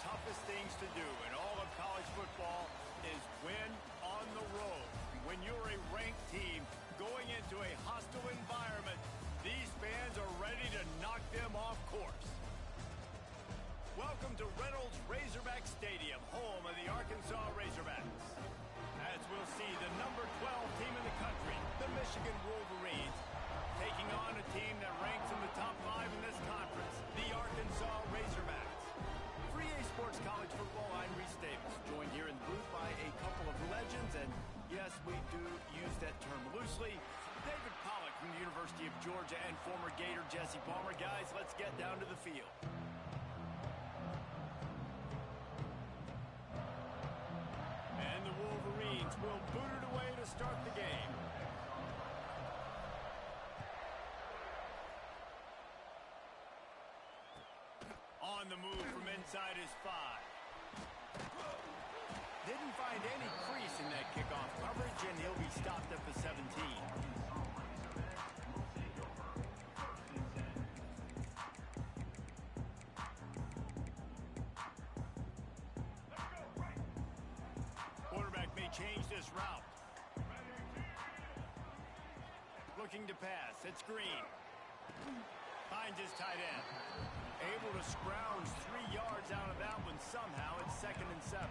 toughest things to do in all of college football is win on the road. When you're a ranked team going into a hostile environment, these fans are ready to knock them off course. Welcome to Reynolds Razorback Stadium, home of the Arkansas Razorbacks. As we'll see, the number 12 team in the country, the Michigan Wolverines, taking on a team that ranks in the top 5 in this conference, the Arkansas Razorbacks. For EA Sports College Football, I'm Reese Davis, joined here in the booth by a couple of legends, and yes, we do use that term loosely. David Pollack from the University of Georgia and former Gator Jesse Palmer. Guys, let's get down to the field. And the Wolverines will boot it away to start the game. On the move from inside his 5. Didn't find any crease in that kickoff coverage, and he'll be stopped at the 17. Quarterback may change this route. Looking to pass. It's Green. Finds his tight end. Able to scrounge 3 yards out of that one somehow. It's 2nd and 7.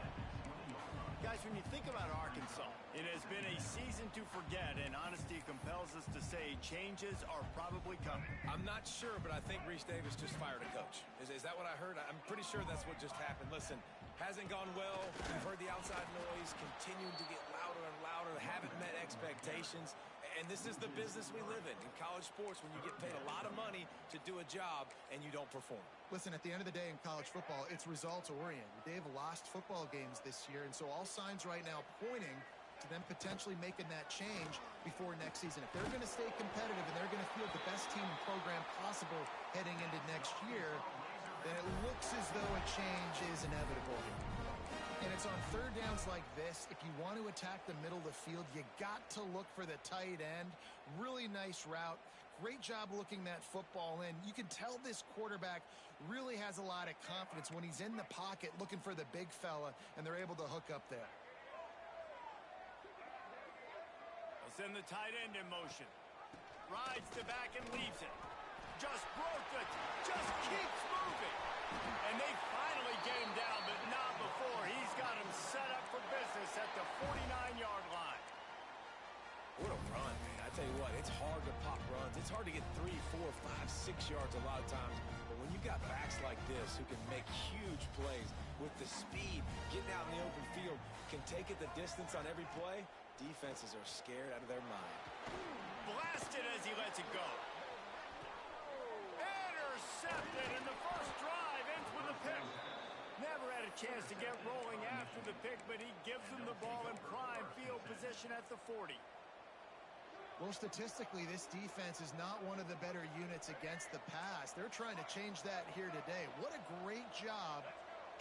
Guys, when you think about Arkansas, it has been a season to forget, and honesty compels us to say changes are probably coming. I'm not sure, but I think Reese Davis just fired a coach. Is that what I heard? I'm pretty sure that's what just happened. Listen, hasn't gone well. We've heard the outside noise, continuing to get louder and louder, haven't met expectations. And this is the business we live in college sports, when you get paid a lot of money to do a job and you don't perform. Listen, at the end of the day in college football, it's results-oriented. They've lost football games this year, and so all signs right now pointing to them potentially making that change before next season. If they're going to stay competitive and they're going to field the best team and program possible heading into next year, then it looks as though a change is inevitable. And it's on third downs like this, if you want to attack the middle of the field, you got to look for the tight end. Really nice route. Great job looking that football in. You can tell this quarterback really has a lot of confidence when he's in the pocket looking for the big fella, and they're able to hook up there. They'll send the tight end in motion. Rides the back and leaves it. Just broke it. Just keeps moving. And they finally get him down, but not before. He's got him set up for business at the 49-yard line. What a run, man. I tell you what, it's hard to pop runs. It's hard to get 3, 4, 5, 6 yards a lot of times. But when you got backs like this who can make huge plays with the speed, getting out in the open field, can take it the distance on every play, defenses are scared out of their mind. Blasted as he lets it go. Intercepted, and the first drive ends with a pick. Never had a chance to get rolling after the pick, but he gives them the ball in prime field position at the 40. Well, statistically, this defense is not one of the better units against the pass. They're trying to change that here today. What a great job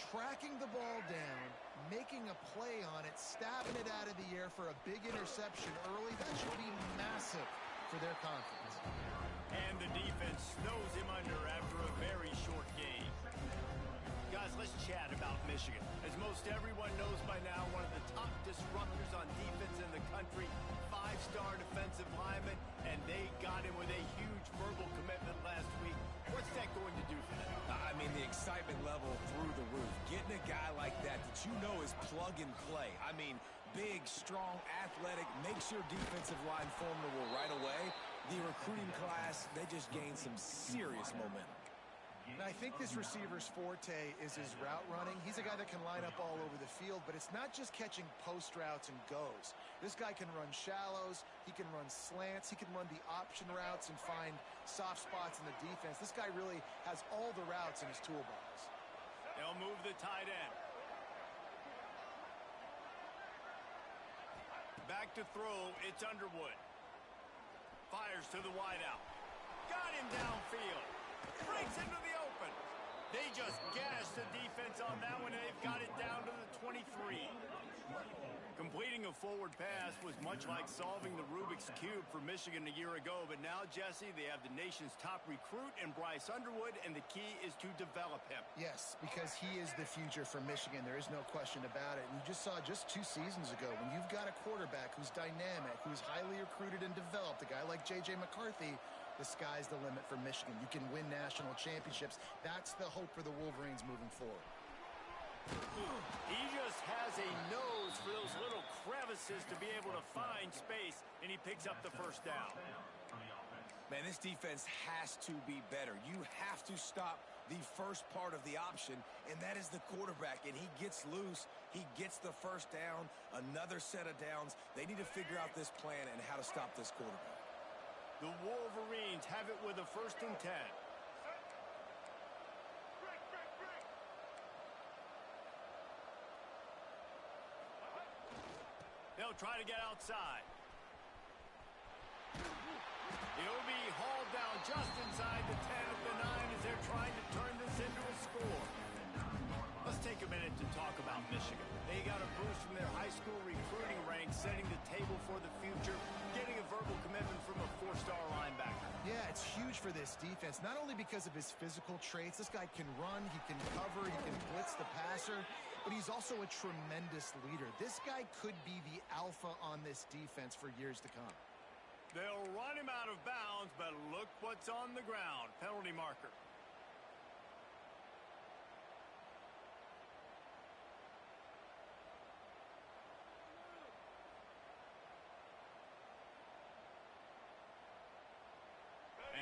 tracking the ball down, making a play on it, stabbing it out of the air for a big interception early. That should be massive for their confidence. And the defense snows him under after a very short game. Guys, let's chat about Michigan. As most everyone knows by now, one of the top disruptors on defense in the country, 5-star defensive lineman, and they got him with a huge verbal commitment last week. What's that going to do for them? I mean, the excitement level through the roof. Getting a guy like that you know is plug and play. I mean, big, strong, athletic, makes your defensive line formidable right away. The recruiting class, they just gained some serious momentum. And I think this receiver's forte is his route running. He's a guy that can line up all over the field, but it's not just catching post routes and goes. This guy can run shallows, he can run slants, he can run the option routes and find soft spots in the defense. This guy really has all the routes in his toolbox. They'll move the tight end. Back to throw, it's Underwood. Fires to the wideout. Got him downfield. Breaks into the open. They just gashed the defense on that one, and they've got it down to the 23. Complete. Completing a forward pass was much like solving the Rubik's Cube for Michigan a year ago, but now, Jesse, they have the nation's top recruit in Bryce Underwood, and the key is to develop him. Yes, because he is the future for Michigan. There is no question about it. And you just saw just 2 seasons ago, when you've got a quarterback who's dynamic, who's highly recruited and developed, a guy like J.J. McCarthy, the sky's the limit for Michigan. You can win national championships. That's the hope for the Wolverines moving forward. He just has a nose for those little crevices to be able to find space, and he picks up the first down. Man, this defense has to be better. You have to stop the first part of the option, and that is the quarterback. And he gets loose. He gets the first down, another set of downs. They need to figure out this plan and how to stop this quarterback. The Wolverines have it with a 1st and 10. They'll try to get outside. He'll be hauled down just inside the 10 of the 9 as they're trying to turn this into a score. Let's take a minute to talk about Michigan. They got a boost from their high school recruiting ranks, setting the table for the future, getting a verbal commitment from a 4-star linebacker. Yeah, it's huge for this defense, not only because of his physical traits. This guy can run, he can cover, he can blitz the passer, but he's also a tremendous leader. This guy could be the alpha on this defense for years to come. They'll run him out of bounds, but look what's on the ground. Penalty marker.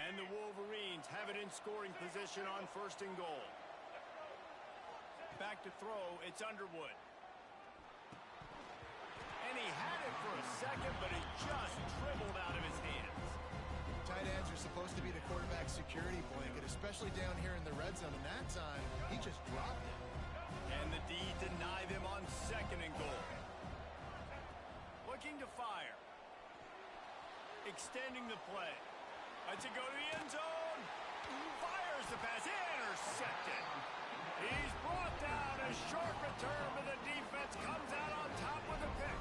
And the Wolverines have it in scoring position on 1st and goal. Back to throw, it's Underwood. And he had it for a second, but it just dribbled out of his hands. Tight ends are supposed to be the quarterback's security blanket, especially down here in the red zone. And that time, he just dropped it. And the D deny them on 2nd and goal. Looking to fire. Extending the play. Lets it go to the end zone. Fires the pass. Intercepted. He's brought down. A short return, but the defense comes out on top with a pick.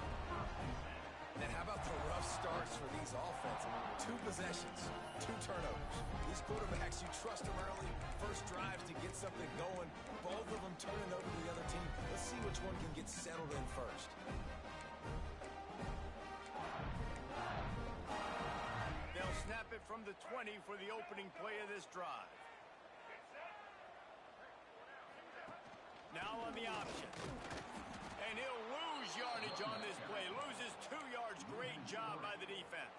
And how about the rough starts for these offenses? 2 possessions, 2 turnovers. These quarterbacks, you trust them early, first drives to get something going. Both of them turning over to the other team. Let's see which one can get settled in first. They'll snap it from the 20 for the opening play of this drive. Now on the option. And he'll lose yardage on this play. Loses 2 yards. Great job by the defense.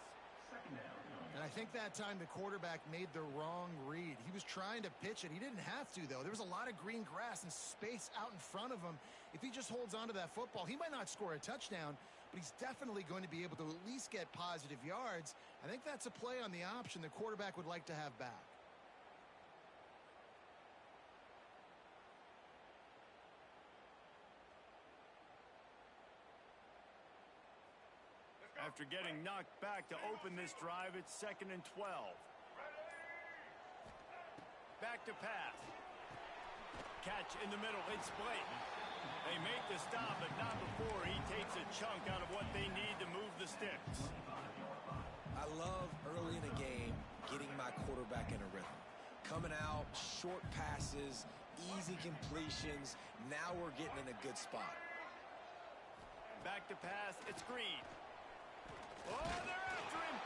And I think that time the quarterback made the wrong read. He was trying to pitch it. He didn't have to, though. There was a lot of green grass and space out in front of him. If he just holds on to that football, he might not score a touchdown, but he's definitely going to be able to at least get positive yards. I think that's a play on the option the quarterback would like to have back. After getting knocked back to open this drive, it's 2nd and 12. Back to pass. Catch in the middle. It's blatant. They make the stop, but not before he takes a chunk out of what they need to move the sticks. I love early in a game getting my quarterback in a rhythm. Coming out, short passes, easy completions. Now we're getting in a good spot. Back to pass. It's Green. Oh, they're after him.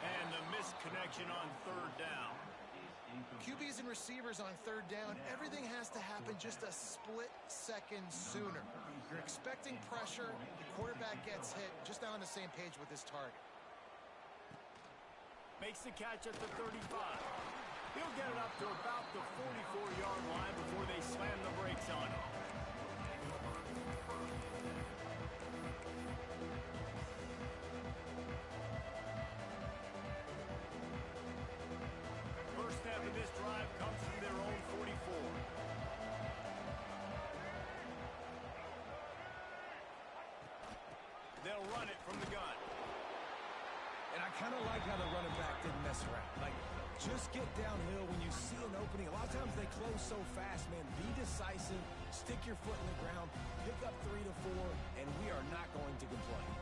And the missed connection on 3rd down. QBs and receivers on 3rd down, everything has to happen just a split second sooner. You're expecting pressure. The quarterback gets hit, just not on the same page with his target. Makes the catch at the 35. He'll get it up to about the 44-yard line before they slam the brakes on him. First snap of this drive comes from their own 44. They'll run it from the gun. And I kind of like how the running back didn't mess around. Like, just get downhill when you see an opening. A lot of times they they close so fast, man, be decisive, stick your foot in the ground, pick up 3 to 4, and we are not going to complain.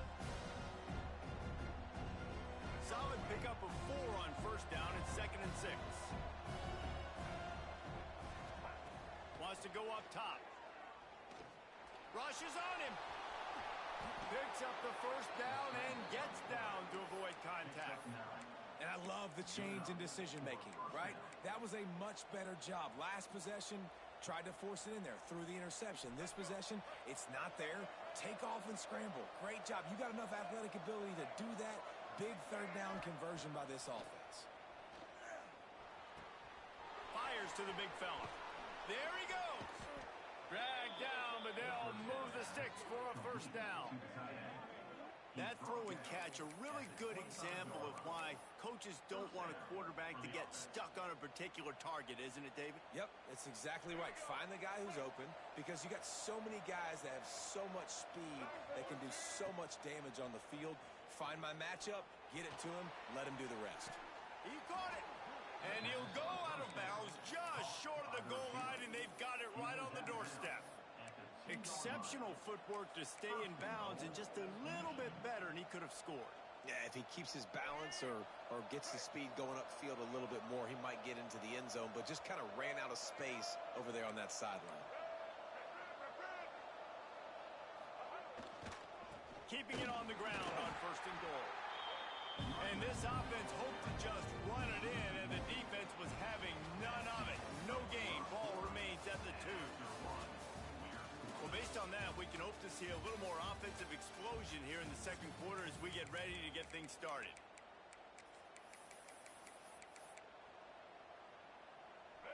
Solid pickup of 4 on first down and 2nd and 6. Wants to go up top. Rushes on him. Picks up the first down and gets down to avoid contact. And I love the change in decision-making, right? That was a much better job. Last possession, tried to force it in there through the interception. This possession, it's not there. Take off and scramble. Great job. You got enough athletic ability to do that. Big third down conversion by this offense. Fires to the big fella. There he goes. Dragged down, but they'll move the sticks for a first down. That throw and catch, a really good example of why coaches don't want a quarterback to get stuck on a particular target, isn't it, David? Yep, that's exactly right. Find the guy who's open because you got so many guys that have so much speed that can do so much damage on the field. Find my matchup, get it to him, let him do the rest. He caught it, and he'll go out of bounds just short of the goal line, and they've got it right on the doorstep. Exceptional footwork to stay in bounds, and just a little bit better, and he could have scored. Yeah, if he keeps his balance or gets the speed going upfield a little bit more, he might get into the end zone, but just kind of ran out of space over there on that sideline. Keeping it on the ground on 1st and goal. And this offense hoped to just run it in, and the defense was having none of it. No gain. Ball remains at the 2. Well, based on that, we can hope to see a little more offensive explosion here in the 2nd quarter as we get ready to get things started.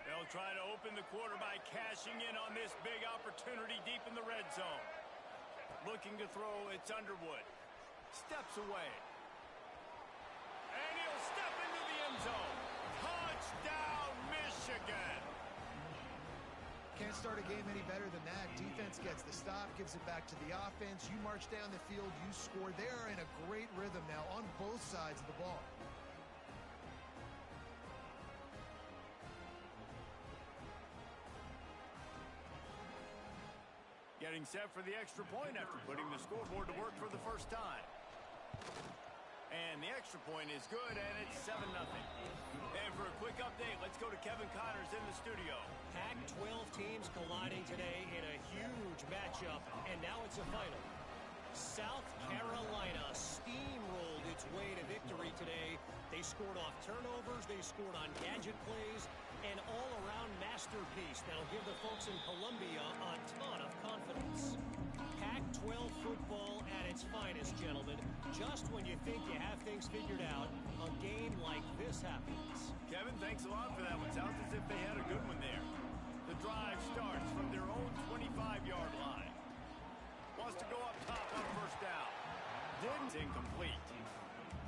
They'll try to open the quarter by cashing in on this big opportunity deep in the red zone. Looking to throw, it's Underwood. Steps away. And he'll step into the end zone. Touchdown, Michigan! Can't start a game any better than that. Defense gets the stop, gives it back to the offense. You march down the field, you score. They're in a great rhythm now on both sides of the ball. Getting set for the extra point after putting the scoreboard to work for the first time. And the extra point is good, and it's 7-0. And for a quick update, let's go to Kevin Connors in the studio. Pac-12 teams colliding today in a huge matchup, and now it's a final. South Carolina steamrolled its way to victory today. They scored off turnovers, they scored on gadget plays, an all-around masterpiece that'll give the folks in Columbia a ton of confidence. Pac-12 football at its finest, gentlemen. Just when you think you have things figured out, a game like this happens. Kevin, thanks a lot for that one. Sounds as if they had a good one there. The drive starts from their own 25-yard line. Wants to go up top on first down. Didn't. Incomplete.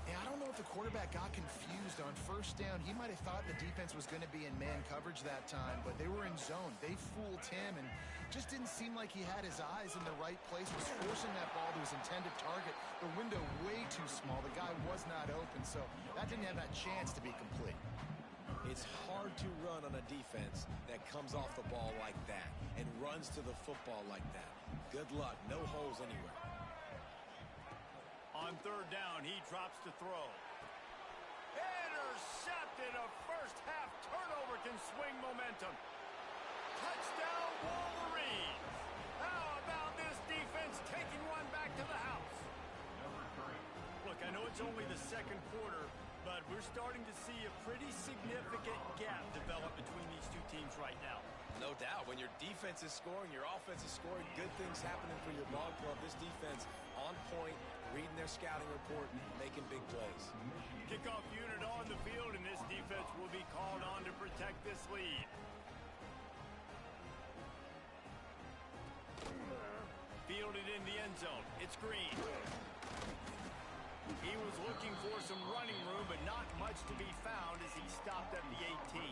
Yeah, I don't know if the quarterback got confused on first down. He might have thought the defense was going to be in man coverage that time, but they were in zone. They fooled him and just didn't seem like he had his eyes in the right place, was forcing that ball to his intended target. The window way too small. The guy was not open, so that didn't have that chance to be complete. It's hard to run on a defense that comes off the ball like that and runs to the football like that. Good luck. No holes anywhere. On third down, he drops to throw. Intercepted. A first-half turnover can swing momentum. Touchdown, Wolverines. How about this defense taking one back to the house? Look, I know it's only the 2nd quarter, but we're starting to see a pretty significant gap develop between these two teams right now. No doubt. When your defense is scoring, your offense is scoring, good things happening for your ball club. This defense on point, reading their scouting report, making big plays. Kickoff unit on the field, and this defense will be called on to protect this lead. Fielded in the end zone. It's Green. He was looking for some running room, but not much to be found as he stopped at the 18.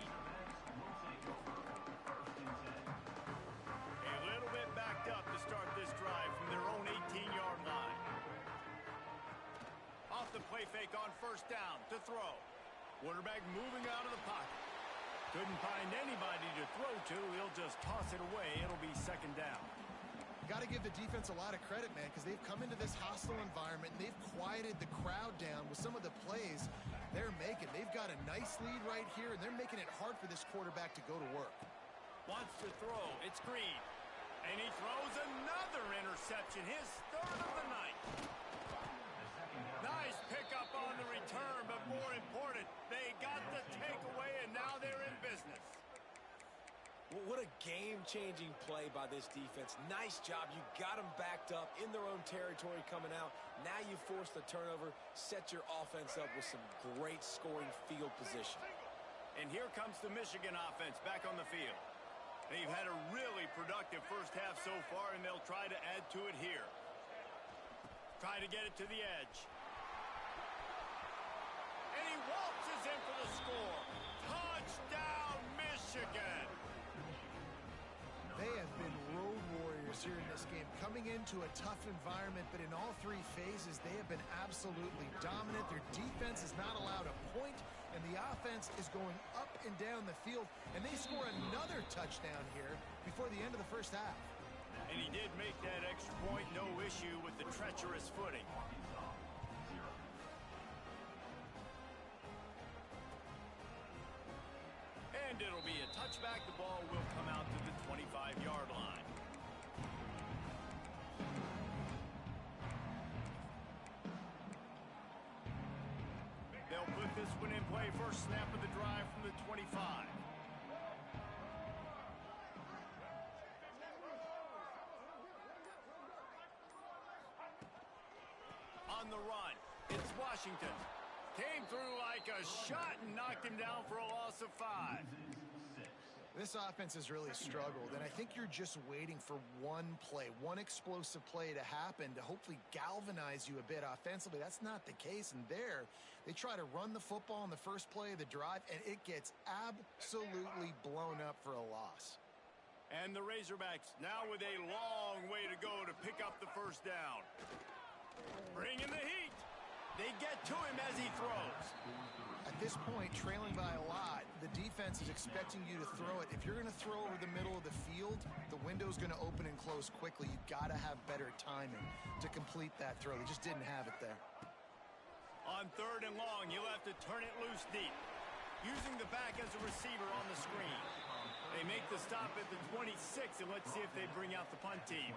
A little bit backed up to start this drive from their own 18-yard line. Off the play fake on first down to throw. Quarterback moving out of the pocket. Couldn't find anybody to throw to. He'll just toss it away. It'll be second down. Got to give the defense a lot of credit, man, because they've come into this hostile environment and they've quieted the crowd down with some of the plays they're making. They've got a nice lead right here, and they're making it hard for this quarterback to go to work. Wants to throw. It's Green. And he throws another interception, his third of the night. Nice pickup on the return, but more important, they got the takeaway, and now they're in business. Well, what a game-changing play by this defense. Nice job. You got them backed up in their own territory coming out. Now you force the turnover, set your offense up with some great scoring field position. And here comes the Michigan offense back on the field. They've had a really productive first half so far, and they'll try to add to it here. Try to get it to the edge. And he waltzes in for the score. Touchdown, Michigan! They have been road warriors here in this game, coming into a tough environment, but in all three phases, they have been absolutely dominant. Their defense is not allowed a point, and the offense is going up and down the field, and they score another touchdown here before the end of the first half. And he did make that extra point, no issue with the treacherous footing. And it'll be a touchback. The ball will come out to the 25-yard line. They'll put this one in play. First snap of the drive from the 25. On the run, it's Washington. Came through like a shot and knocked him down for a loss of 5. This offense has really struggled, and I think you're just waiting for one play, one explosive play to happen to hopefully galvanize you a bit offensively. That's not the case, and there they try to run the football on the first play of the drive, and it gets absolutely blown up for a loss. And the Razorbacks now with a long way to go to pick up the first down. Bring in the heat. They get to him as he throws. At this point, trailing by a lot, the defense is expecting you to throw it. If you're going to throw over the middle of the field, the window's going to open and close quickly. You've got to have better timing to complete that throw. They just didn't have it there. On third and long, you'll have to turn it loose deep. Using the back as a receiver on the screen. They make the stop at the 26, and let's see if they bring out the punt team.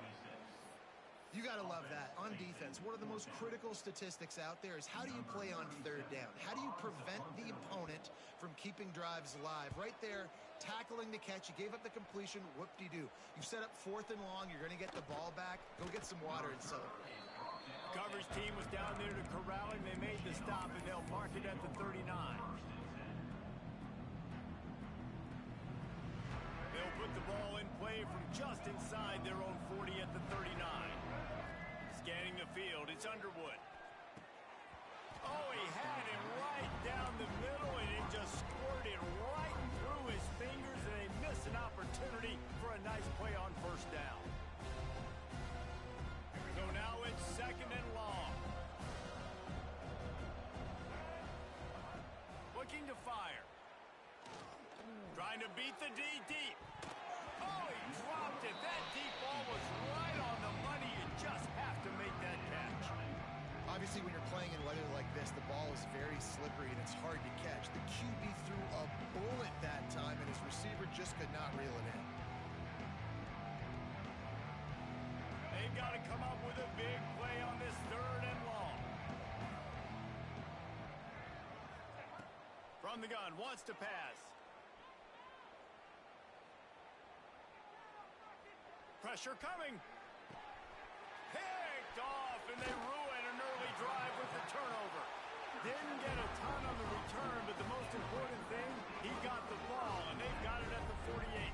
You got to love that. On defense, one of the most critical statistics out there is how do you play on third down? How do you prevent the opponent from keeping drives alive? Right there, tackling the catch. You gave up the completion. Whoop-de-doo. You've set up fourth and long. You're going to get the ball back. Go get some water and celebrate. Coverage team was down there to corral him. They made the stop, and they'll mark it at the 39. They'll put the ball in play from just inside their own 40 at the 39. Scanning the field, it's Underwood. Oh, he had him right down the middle, and it just squirted right through his fingers, and they missed an opportunity for a nice play on first down. So now it's second and long. Looking to fire. Trying to beat the D deep. Oh, he dropped it. That deep ball was right on the money. You just have to make that catch. Obviously, when you're playing in weather like this, the ball is very slippery and it's hard to catch. The QB threw a bullet that time, and his receiver just could not reel it in. They've got to come up with a big play on this third and long. From the gun, wants to pass. Pressure coming. Picked off, and they ruin an early drive with the turnover. Didn't get a ton on the return, but the most important thing, he got the ball, and they've got it at the 48.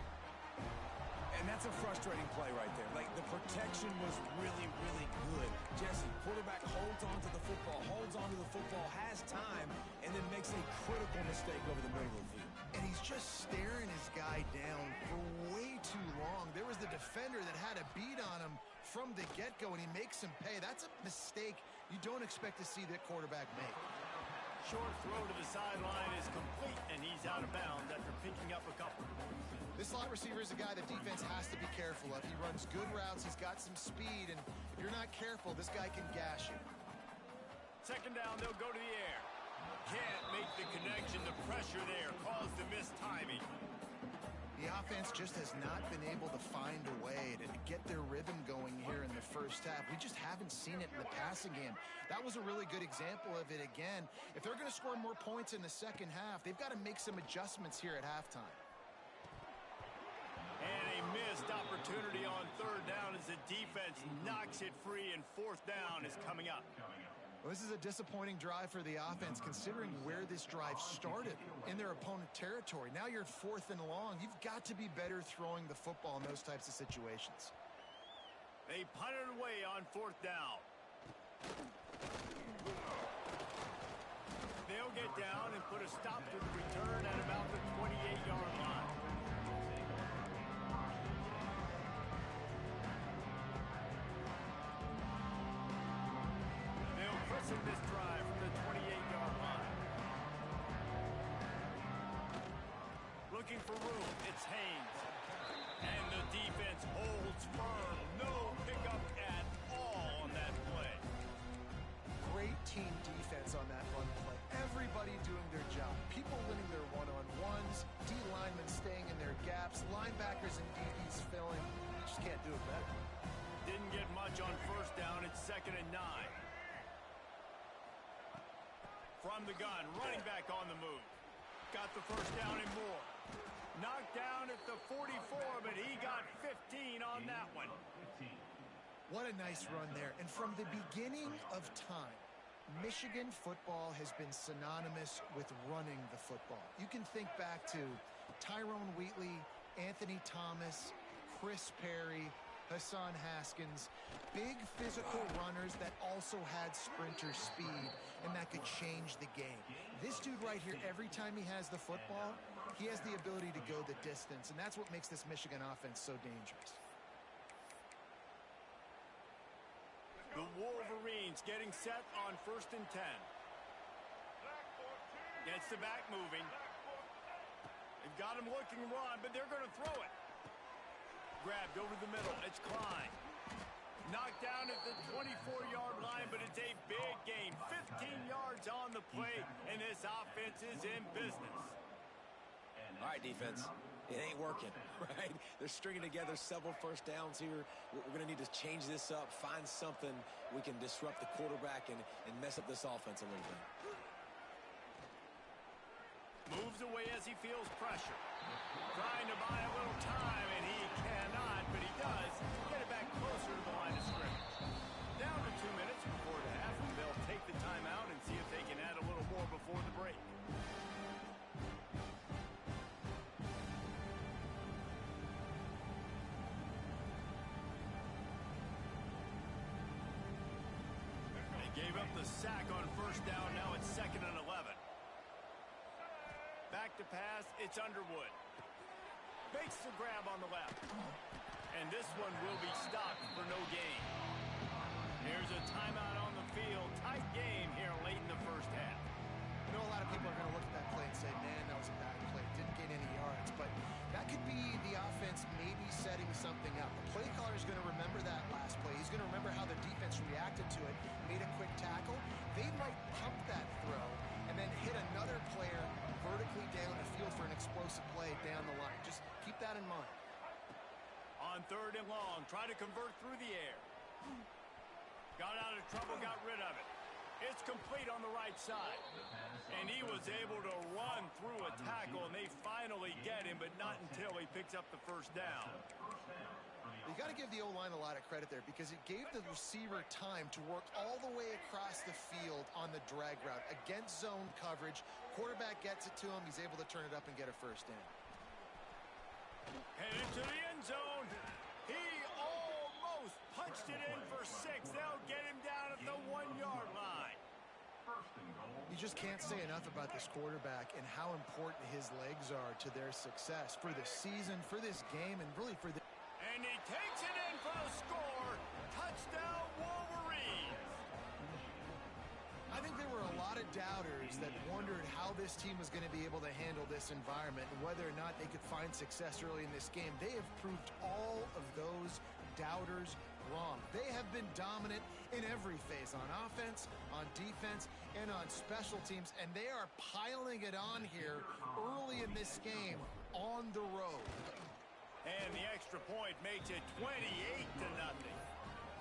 And that's a frustrating play right there. Like, the protection was really, really good. Jesse, quarterback holds on to the football, has time, and then makes a critical mistake over the middle of the field. And he's just staring his guy down for way too long. There was the defender that had a beat on him from the get-go, and he makes him pay. That's a mistake you don't expect to see that quarterback make. Short throw to the sideline is complete, and he's out of bounds after picking up a couple. This slot receiver is a guy the defense has to be careful of. He runs good routes. He's got some speed, and if you're not careful, this guy can gash you. Second down, they'll go to the air. Can't make the connection. The pressure there caused the missed timing. The offense just has not been able to find a way to get their rhythm going here in the first half. We just haven't seen it in the passing game. That was a really good example of it again. If they're going to score more points in the second half, they've got to make some adjustments here at halftime. And a missed opportunity on third down as the defense knocks it free, and fourth down is coming up. Well, this is a disappointing drive for the offense, considering where this drive started in their opponent territory. Now you're at 4th and long. You've got to be better throwing the football in those types of situations. They punt it away on 4th down. They'll get down and put a stop to the return at about the 28-yard line. In this drive from the 28-yard line. Looking for room, it's Haynes. And the defense holds firm. No pickup at all on that play. Great team defense on that run play. Everybody doing their job. People winning their one-on-ones. D-linemen staying in their gaps. Linebackers and DBs filling. Just can't do it better. Didn't get much on first down. It's 2nd and 9. From the gun, running back on the move. Got the first down and more. Knocked down at the 44, but he got 15 on that one. What a nice run there. And from the beginning of time, Michigan football has been synonymous with running the football. You can think back to Tyrone Wheatley, Anthony Thomas, Chris Perry, Hassan Haskins, big physical runners that also had sprinter speed, and that could change the game. This dude right here, every time he has the football, he has the ability to go the distance, and that's what makes this Michigan offense so dangerous. The Wolverines getting set on 1st and 10. Gets the back moving. They've got him looking run, but they're going to throw it. Grabbed over the middle. It's Klein. Knocked down at the 24-yard line, but it's a big gain. 15 yards on the play, and this offense is in business. All right, defense. It ain't working, right? They're stringing together several first downs here. We're going to need to change this up, find something we can disrupt the quarterback and mess up this offense a little bit. Moves away as he feels pressure. Trying to buy a little time, and he cannot, but he does get it back closer to the line of scrimmage. Down to 2 minutes before the half, and they'll take the timeout and see if they can add a little more before the break. They gave up the sack on first down. Now it's 2nd and 11. Back to pass, it's Underwood. Makes the grab on the left. And this one will be stopped for no gain. Here's a timeout on the field. Tight game here late in the first half. I know a lot of people are going to look at that play and say, man, that was a bad play. Didn't gain any yards. But that could be the offense maybe setting something up. The play caller is going to remember that last play. He's going to remember how the defense reacted to it, made a quick tackle. They might pump that throw and then hit another player vertically down the field for an explosive play down the line. Just keep that in mind. On 3rd and long, try to convert through the air. Got out of trouble, got rid of it. It's complete on the right side. And he was able to run through a tackle, and they finally get him, but not until he picks up the first down. You got to give the O-line a lot of credit there because it gave the receiver time to work all the way across the field on the drag route against zone coverage. Quarterback gets it to him. He's able to turn it up and get a first down. Headed to the end zone. He almost punched it in for 6. They'll get him down at the 1-yard line. You just can't say enough about this quarterback and how important his legs are to their success for the season, for this game, and really for the... And he takes it in for the score. Touchdown, Wolverines. I think there were a lot of doubters that wondered how this team was going to be able to handle this environment and whether or not they could find success early in this game. They have proved all of those doubters wrong. They have been dominant in every phase, on offense, on defense, and on special teams, and they are piling it on here early in this game on the road. And the extra point makes it 28-0.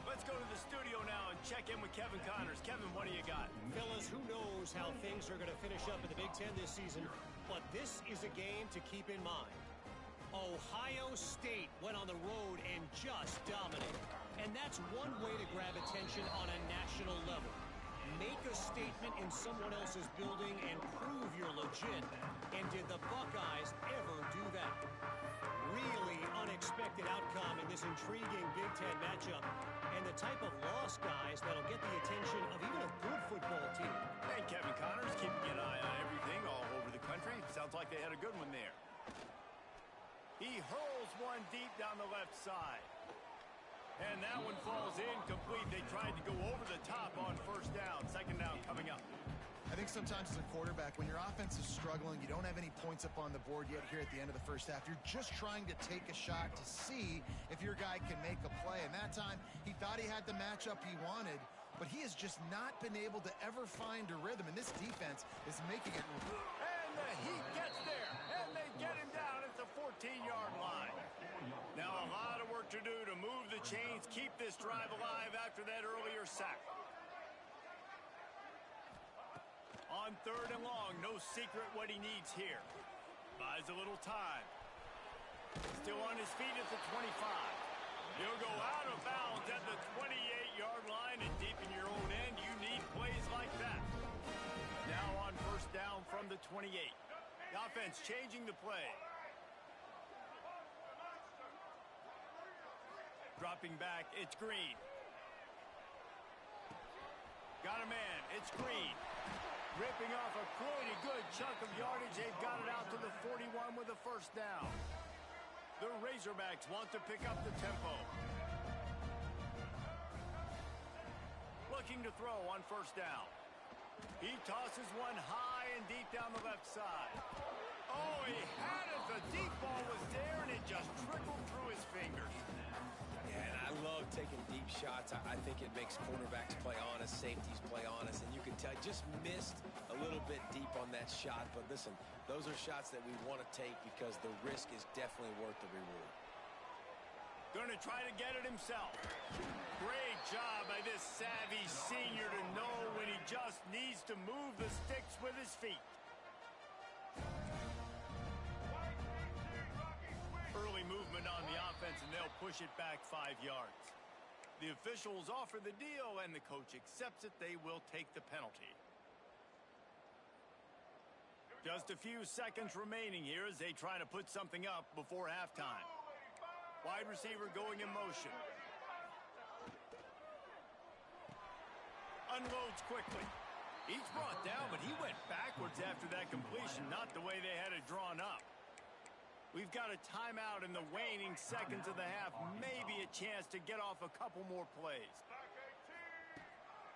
Let's go to the studio now and check in with Kevin Connors. Kevin, what do you got? Fellas, who knows how things are going to finish up in the Big Ten this season, but this is a game to keep in mind. Ohio State went on the road and just dominated. And that's one way to grab attention on a national level. Make a statement in someone else's building and prove you're legit. And did the Buckeyes ever do that? Really unexpected outcome in this intriguing Big Ten matchup. And the type of loss, guys, that'll get the attention of even a good football team. And Kevin Connors keeping an eye on everything all over the country. Sounds like they had a good one there. He hurls one deep down the left side. And that one falls incomplete. They tried to go over the top on first down. Second down coming up. I think sometimes as a quarterback, when your offense is struggling, you don't have any points up on the board yet here at the end of the first half. You're just trying to take a shot to see if your guy can make a play. And that time, he thought he had the matchup he wanted, but he has just not been able to ever find a rhythm. And this defense is making it. And the Heat gets there, and they get him down at the 14-yard line. Now a lot of work to do to move the chains, keep this drive alive after that earlier sack. On third and long, no secret what he needs here. Buys a little time. Still on his feet at the 25. He'll go out of bounds at the 28-yard line, and deep in your own end, you need plays like that. Now on first down from the 28. The offense changing the play. Dropping back, it's Green. Got a man, it's Green. Ripping off a pretty good chunk of yardage. They've got it out to the 41 with a first down. The Razorbacks want to pick up the tempo. Looking to throw on first down. He tosses one high and deep down the left side. Oh, he had it. The deep ball was there, and it just trickled through his fingers. And I love taking deep shots. I think it makes quarterbacks play honest, safeties play honest, and you can tell just missed a little bit deep on that shot. But listen, those are shots that we want to take because the risk is definitely worth the reward. Going to try to get it himself. Great job by this savvy senior to know when he just needs to move the sticks with his feet. Early movement on the offense, and they'll push it back 5 yards. The officials offer the deal, and the coach accepts it. They will take the penalty. Just a few seconds remaining here as they try to put something up before halftime. Wide receiver going in motion. Unloads quickly. He's brought down, but he went backwards after that completion, not the way they had it drawn up. We've got a timeout in the waning seconds of the half. Maybe a chance to get off a couple more plays.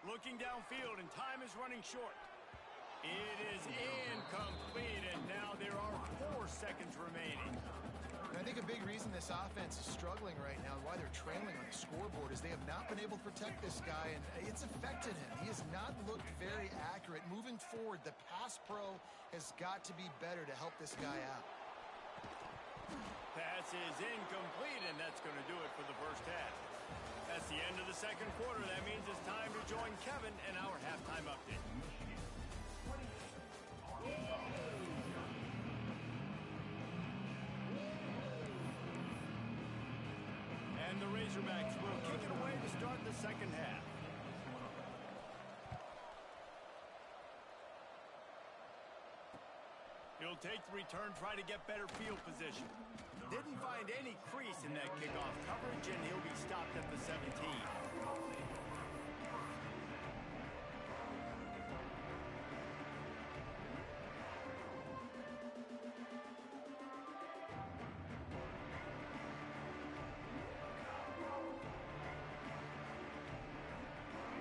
Looking downfield, and time is running short. It is incomplete, and now there are 4 seconds remaining. And I think a big reason this offense is struggling right now and why they're trailing on the scoreboard is they have not been able to protect this guy, and it's affected him. He has not looked very accurate. Moving forward, the pass pro has got to be better to help this guy out. Pass is incomplete, and that's going to do it for the first half. That's the end of the second quarter. That means it's time to join Kevin and our halftime update. And the Razorbacks will kick it away to start the second half. He'll take the return, try to get better field position. Didn't find any crease in that kickoff coverage, and he'll be stopped at the 17.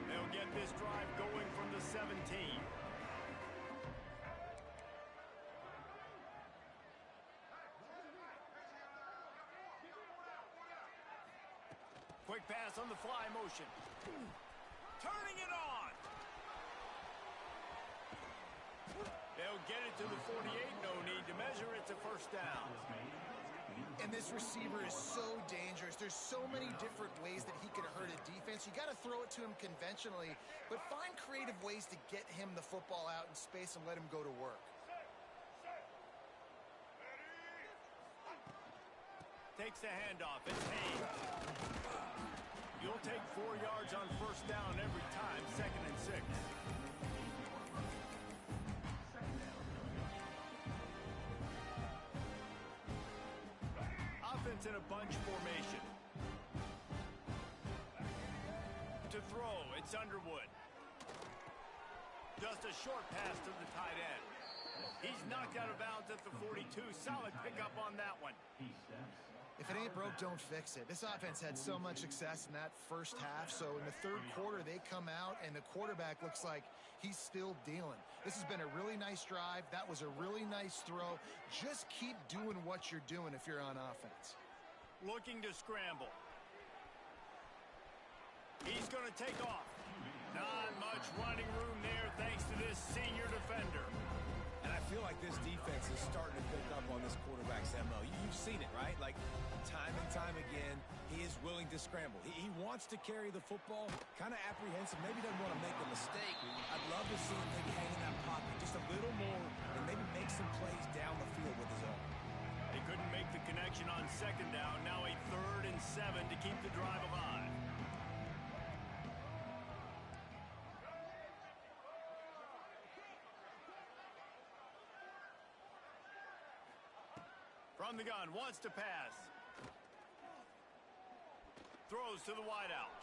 They'll get this drive going from the 17. Quick pass on the fly motion. Turning it on. They'll get it to the 48. No need to measure. It's a first down. And this receiver is so dangerous. There's so many different ways that he can hurt a defense. You got to throw it to him conventionally, but find creative ways to get him the football out in space and let him go to work. Takes the handoff. It's Hayes. You'll take 4 yards on first down every time. 2nd and 6. Offense in a bunch formation. To throw, it's Underwood. Just a short pass to the tight end. He's knocked out of bounds at the 42. Solid pickup on that one. If it ain't broke, don't fix it. This offense had so much success in that first half, so in the third quarter, they come out, and the quarterback looks like he's still dealing. This has been a really nice drive. That was a really nice throw. Just keep doing what you're doing if you're on offense. Looking to scramble. He's going to take off. Not much running room there thanks to this senior defender. And I feel like this defense is starting to pick up on this quarterback's MO. You've seen it, right? Like, time and time again, he is willing to scramble. He wants to carry the football, kind of apprehensive, maybe doesn't want to make a mistake. I'd love to see him maybe hang in that pocket just a little more and maybe make some plays down the field with his own. They couldn't make the connection on 2nd down. Now a 3rd and 7 to keep the drive alive. From the gun, wants to pass. Throws to the wideout.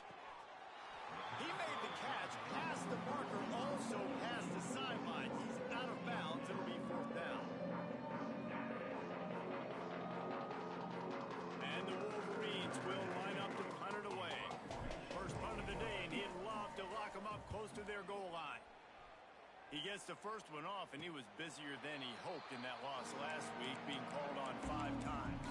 He made the catch, past the marker, also past the sideline. He's out of bounds. It'll be 4th down. And the Wolverines will line up to punt it away. First punt of the day, and he'd love to lock them up close to their goal line. He gets the first one off, and he was busier than he hoped in that loss last week, being called on 5 times.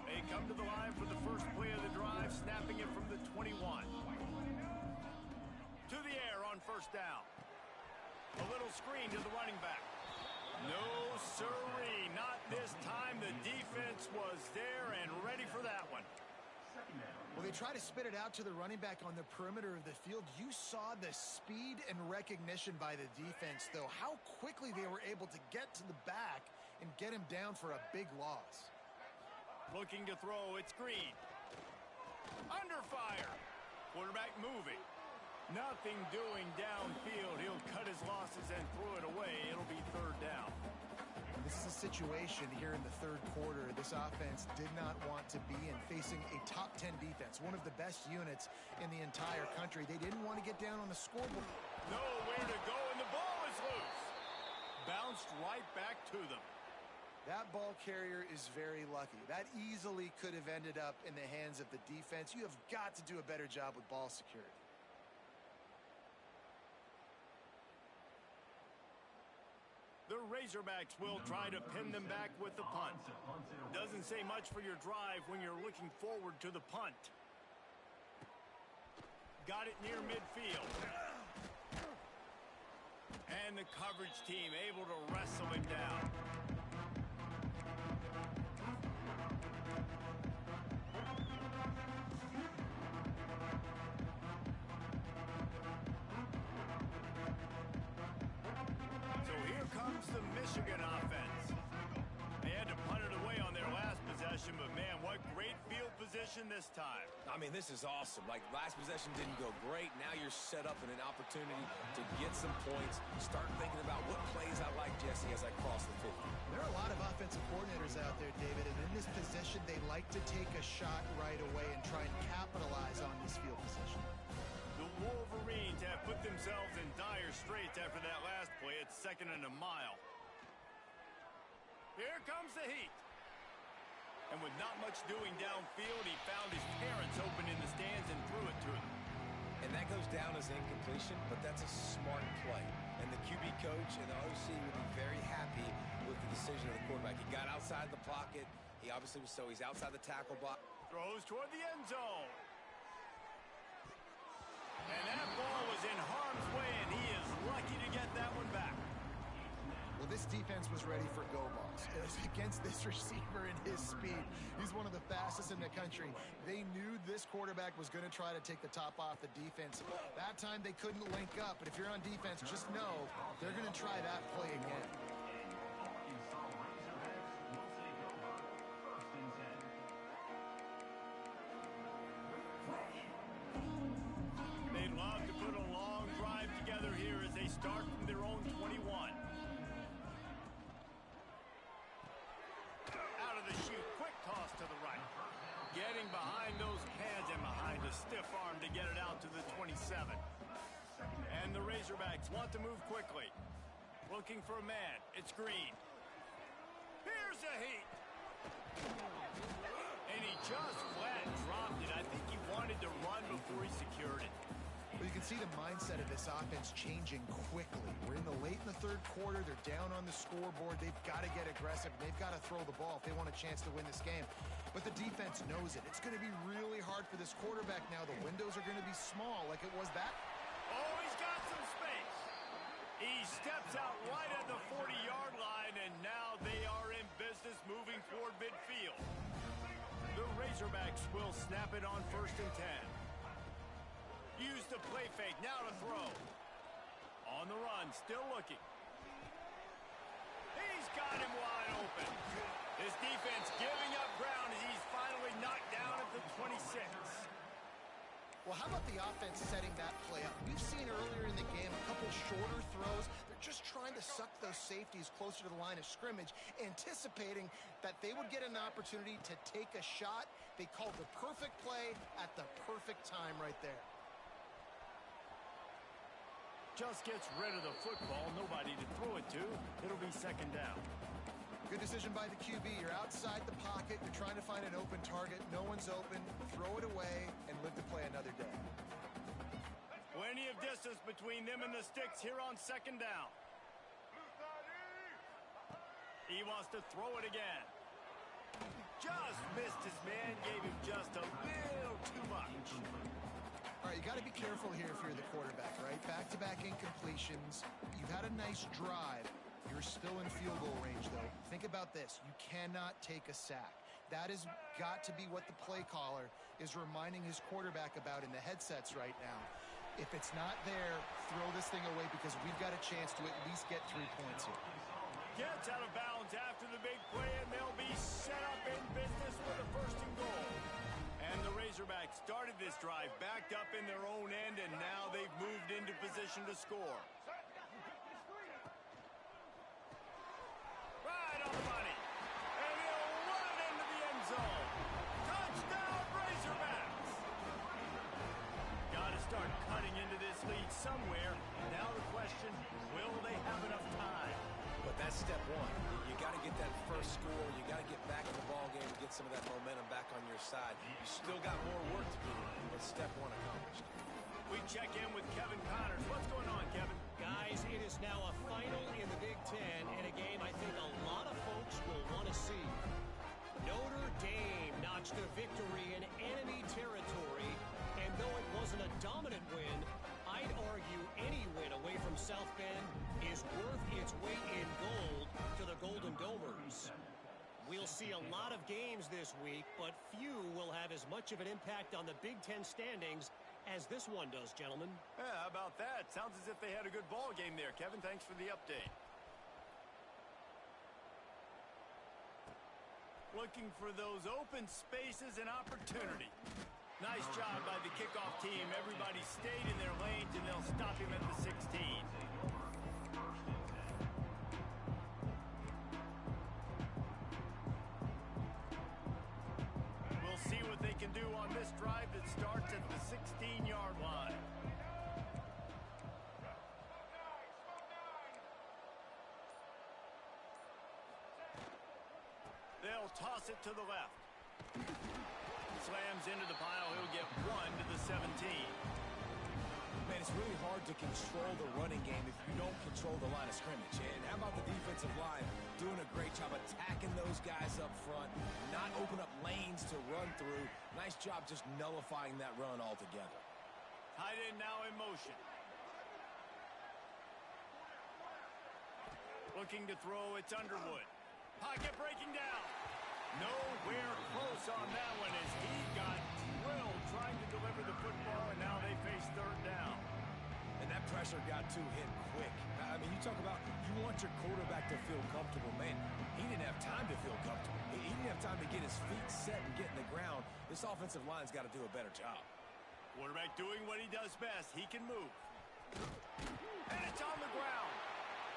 They come to the line for the first play of the drive, snapping it from the 21. To the air on first down. A little screen to the running back. No sirree, not this time. The defense was there and ready for that one. Well, they try to spit it out to the running back on the perimeter of the field. You saw the speed and recognition by the defense, though. How quickly they were able to get to the back and get him down for a big loss. Looking to throw, it's Green. Under fire. Quarterback moving. Nothing doing downfield. He'll cut his losses and throw it away. It'll be 3rd down. This is a situation here in the third quarter this offense did not want to be in, facing a top 10 defense, one of the best units in the entire country. They didn't want to get down on the scoreboard. Nowhere to go, and the ball is loose. Bounced right back to them. That ball carrier is very lucky. That easily could have ended up in the hands of the defense. You have got to do a better job with ball security. The Razorbacks will try to pin them back with the punt. Doesn't say much for your drive when you're looking forward to the punt. Got it near midfield. And the coverage team able to wrestle him down. The Michigan offense. They had to punt it away on their last possession, but man, what great field position this time. I mean, this is awesome. Like, last possession didn't go great. Now you're set up in an opportunity to get some points. Start thinking about what plays I like, Jesse, as I cross the 50. There are a lot of offensive coordinators out there, David, and in this position, they like to take a shot right away and try and capitalize on this field position. The Wolverines have put themselves in dire straits after that last play. It's 2nd and a mile. Here comes the heat. And with not much doing downfield, he found his parents open in the stands and threw it to him. And that goes down as incompletion, but that's a smart play. And the QB coach and the OC will be very happy with the decision of the quarterback. He got outside the pocket. He obviously was he's outside the tackle box. Throws toward the end zone. And that ball was in harm's way, and he is lucky to get that one back. Well, this defense was ready for go balls. It was against this receiver and his speed. He's one of the fastest in the country. They knew this quarterback was going to try to take the top off the defense. That time they couldn't link up, but if you're on defense, just know they're going to try that play again. They'd love to put a long drive together here as they start from their own 21. Out of the chute, quick toss to the right. Getting behind those pads and behind a stiff arm to get it out to the 27. And the Razorbacks want to move quickly. Looking for a man. It's Green. Here's a heat. And he just flat dropped it. I think he wanted to run before he secured it. Well, you can see the mindset of this offense changing quickly. We're in the third quarter. They're down on the scoreboard. They've got to get aggressive. They've got to throw the ball if they want a chance to win this game. But the defense knows it. It's going to be really hard for this quarterback now. The windows are going to be small like it was that. Oh, he's got some space. He steps out right at the 40-yard line, and now they are in business moving toward midfield. The Razorbacks will snap it on 1st and 10. Use the play fake, now to throw. On the run, still looking. He's got him wide open. This defense giving up ground as he's finally knocked down at the 26. Well, how about the offense setting that play up? We've seen earlier in the game a couple shorter throws. They're just trying to suck those safeties closer to the line of scrimmage, anticipating that they would get an opportunity to take a shot. They called the perfect play at the perfect time right there. Just gets rid of the football, nobody to throw it to. It'll be 2nd down. Good decision by the QB. You're outside the pocket. You're trying to find an open target. No one's open. Throw it away and live to play another day. Plenty of distance between them and the sticks here on 2nd down. He wants to throw it again. Just missed his man, gave him just a little too much. All right, you got to be careful here if you're the quarterback, right? Back-to-back incompletions. You've had a nice drive. You're still in field goal range, though. Think about this. You cannot take a sack. That has got to be what the play caller is reminding his quarterback about in the headsets right now. If it's not there, throw this thing away because we've got a chance to at least get 3 points here. Gets out of bounds after the big play, and they'll be set up in business with a 1st and goal. And the Razorbacks started this drive backed up in their own end, and now they've moved into position to score. Right on the money. And he'll run it into the end zone. Touchdown, Razorbacks. Got to start cutting into this lead somewhere. Now the question, will they have enough time? But that's step one. You got to get that first score. You got to get back in the ball game and get some of that momentum back on your side. You still got more work to do, but step one accomplished. We check in with Kevin Connors. What's going on, Kevin? Guys, it is now a final in the Big Ten, and a game I think a lot of folks will want to see. Notre Dame notched a victory in enemy territory, and though it wasn't a dominant win, I'd argue any win away from South Bend is worth its weight in gold to the Golden Domers. We'll see a lot of games this week, but few will have as much of an impact on the Big Ten standings as this one does, gentlemen. Yeah, how about that? Sounds as if they had a good ball game there. Kevin, thanks for the update. Looking for those open spaces and opportunity. Nice job by the kickoff team. Everybody stayed in their lanes, and they'll stop him at the 16. We'll see what they can do on this drive that starts at the 16-yard line. They'll toss it to the left. Slams into the pile. He'll get 1 to the 17. Man, it's really hard to control the running game if you don't control the line of scrimmage. And how about the defensive line doing a great job attacking those guys up front, not open up lanes to run through. Nice job just nullifying that run altogether. Tight end now in motion. Looking to throw, it's Underwood. Pocket breaking down. Nowhere close on that one as he got drilled trying to deliver the football, and now they face third down. And that pressure got to him quick. I mean, you talk about you want your quarterback to feel comfortable. Man, he didn't have time to feel comfortable. He didn't have time to get his feet set and get in the ground. This offensive line's got to do a better job. Quarterback doing what he does best. He can move. And it's on the ground.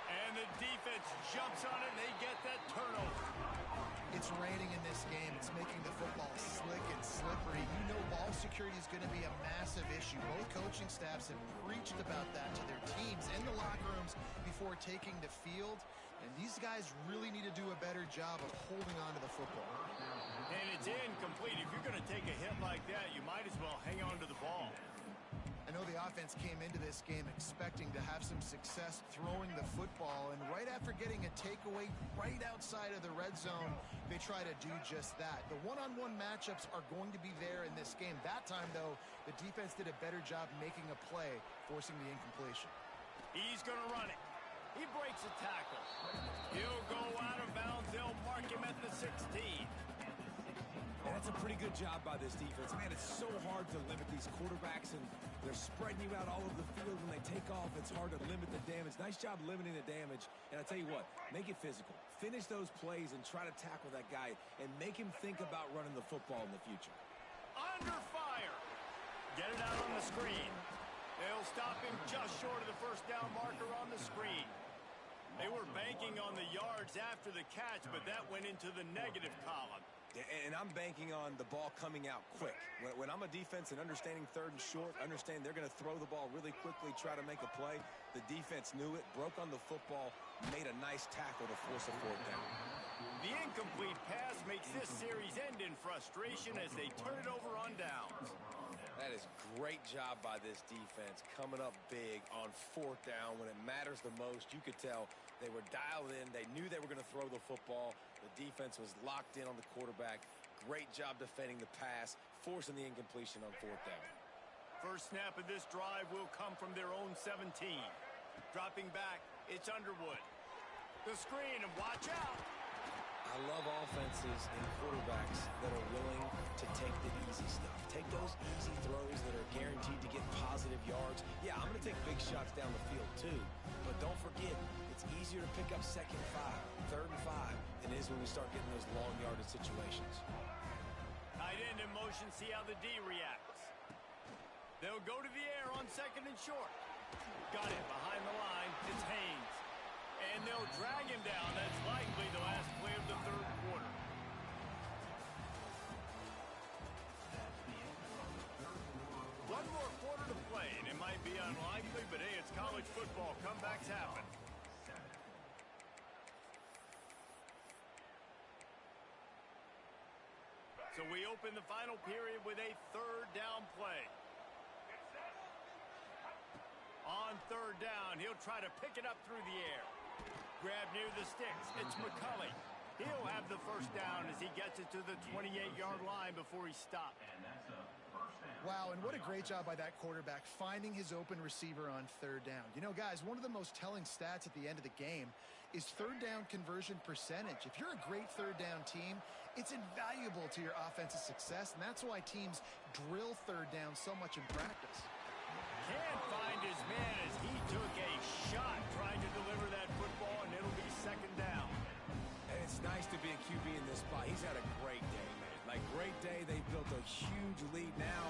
And the defense jumps on it, and they get that turnover. It's raining in this game. It's making the football slick and slippery. You know ball security is going to be a massive issue. Both coaching staffs have preached about that to their teams in the locker rooms before taking the field. And these guys really need to do a better job of holding on to the football. And it's incomplete. If you're going to take a hit like that, you might as well hang on to the ball. I know the offense came into this game expecting to have some success throwing the football, and right after getting a takeaway right outside of the red zone, they try to do just that. The one-on-one matchups are going to be there in this game. That time, though, the defense did a better job making a play, forcing the incompletion. He's going to run it. He breaks a tackle. He'll go out of bounds. They'll mark him at the 16. And that's a pretty good job by this defense. Man, it's so hard to limit these quarterbacks, and they're spreading you out all over the field. When they take off, it's hard to limit the damage. Nice job limiting the damage. And I tell you what, make it physical. Finish those plays and try to tackle that guy and make him think about running the football in the future. Under fire. Get it out on the screen. They'll stop him just short of the first down marker on the screen. They were banking on the yards after the catch, but that went into the negative column. And I'm banking on the ball coming out quick. When I'm a defense and understanding third and short, understand they're going to throw the ball really quickly, try to make a play. The defense knew it, broke on the football, made a nice tackle to force a fourth down. The incomplete pass makes this series end in frustration as they turn it over on downs. That is great job by this defense, coming up big on fourth down when it matters the most. You could tell they were dialed in. They knew they were going to throw the football. The defense was locked in on the quarterback. Great job defending the pass, forcing the incompletion on fourth down. First snap of this drive will come from their own 17. Dropping back, it's Underwood. The screen, and watch out. I love offenses and quarterbacks that are willing to take the easy stuff. Take those easy throws that are guaranteed to get positive yards. Yeah, I'm going to take big shots down the field too. But don't forget, it's easier to pick up second and 5, third and 5 than it is when we start getting those long yardage situations. Tight end in motion, see how the D reacts. They'll go to the air on second and short. Got it behind the line. It's Haynes. And they'll drag him down. That's likely the last play of the third quarter. One more quarter to play, and it might be unlikely, but hey, it's college football. Comebacks happen. So we open the final period with a third down play. On third down, he'll try to pick it up through the air. Grab near the sticks. It's McCulley. He'll have the first down as he gets it to the 28-yard line before he stopped. Wow, and what a great job by that quarterback finding his open receiver on third down. You know, guys, one of the most telling stats at the end of the game is third down conversion percentage. If you're a great third down team, it's invaluable to your offensive success, and that's why teams drill third down so much in practice. Can't find his man as he took a shot trying to deliver that football, and it'll be second down. And it's nice to be a QB in this spot. He's had a great day, man. Like, great day. They built a huge lead now.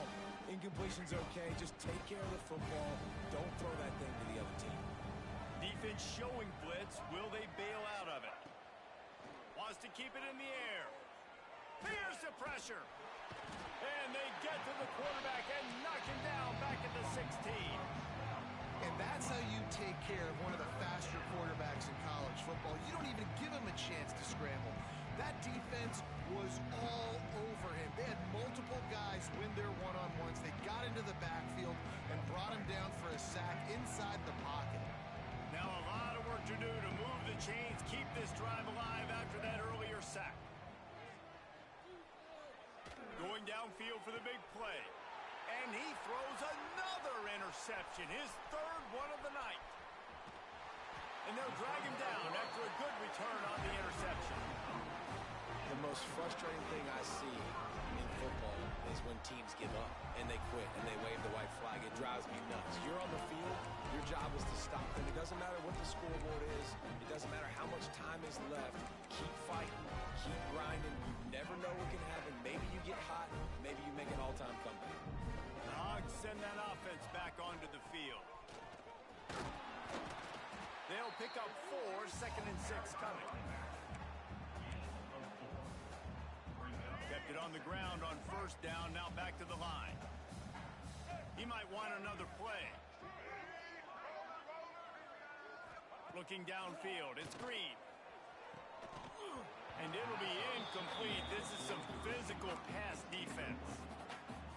Incompletion's okay. Just take care of the football. Don't throw that thing to the other team. Defense showing blitz. Will they bail out of it? Wants to keep it in the air. Here's the pressure. And they get to the quarterback and knock him down back at the 16. And that's how you take care of one of the faster quarterbacks in college football. You don't even give him a chance to scramble. That defense was all over him. They had multiple guys win their one-on-ones. They got into the backfield and brought him down for a sack inside the pocket. Now a lot of work to do to move the chains, keep this drive alive after that earlier sack. Going downfield for the big play. And he throws another interception, his third one of the night. And they'll drag him down after a good return on the interception. The most frustrating thing I see in football is when teams give up and they quit and they wave the white flag. It drives me nuts. You're on the field. Your job is to stop them. It doesn't matter what the scoreboard is. It doesn't matter how much time is left. Keep fighting. Keep grinding. You never know what can happen. Maybe you get hot. Maybe you make an all-time comeback. The Hogs send that offense back onto the field. They'll pick up 4, 2nd and 6 coming. Kept it on the ground on first down, now back to the line. He might want another play. Looking downfield, it's Green. And it'll be incomplete. This is some physical pass defense.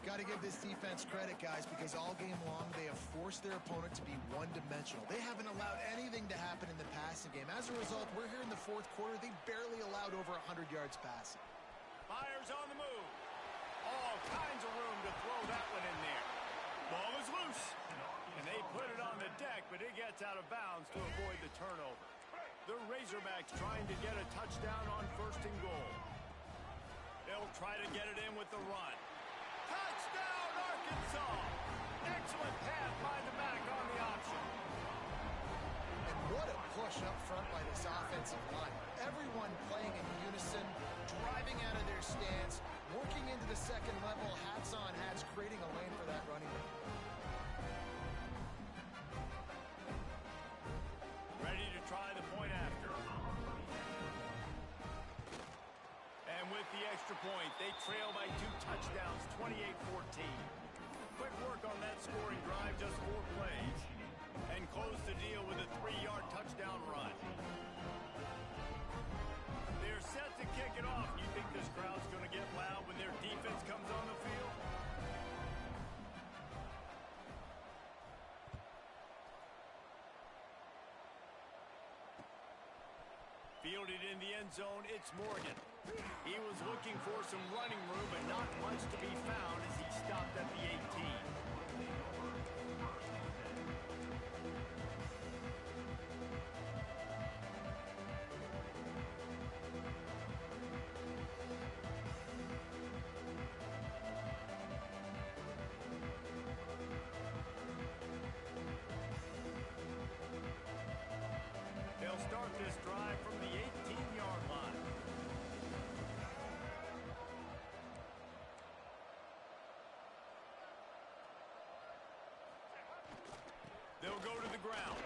Got to give this defense credit, guys, because all game long they have forced their opponent to be one-dimensional. They haven't allowed anything to happen in the passing game. As a result, we're here in the fourth quarter. They barely allowed over 100 yards passing. Fires on the move. All kinds of room to throw that one in there. Ball is loose. And they put it on the deck, but it gets out of bounds to avoid the turnover. The Razorbacks trying to get a touchdown on 1st and goal. They'll try to get it in with the run. Touchdown, Arkansas! Excellent pass by the back on the option. And what a push up front by this offensive line. Everyone playing in unison, driving out of their stance, working into the second level, hats on hats, creating a lane for that running back. Ready to try the point after. And with the extra point, they trail by 2 touchdowns, 28-14. Quick work on that scoring drive, just 4 plays. And close the deal with a 3-yard touchdown run. They're set to kick it off. You think this crowd's going to get loud when their defense comes on the field? Fielded in the end zone, it's Morgan. He was looking for some running room, but not much to be found as he stopped at the 18. They'll start this drive from the 18-yard line. They'll go to the ground.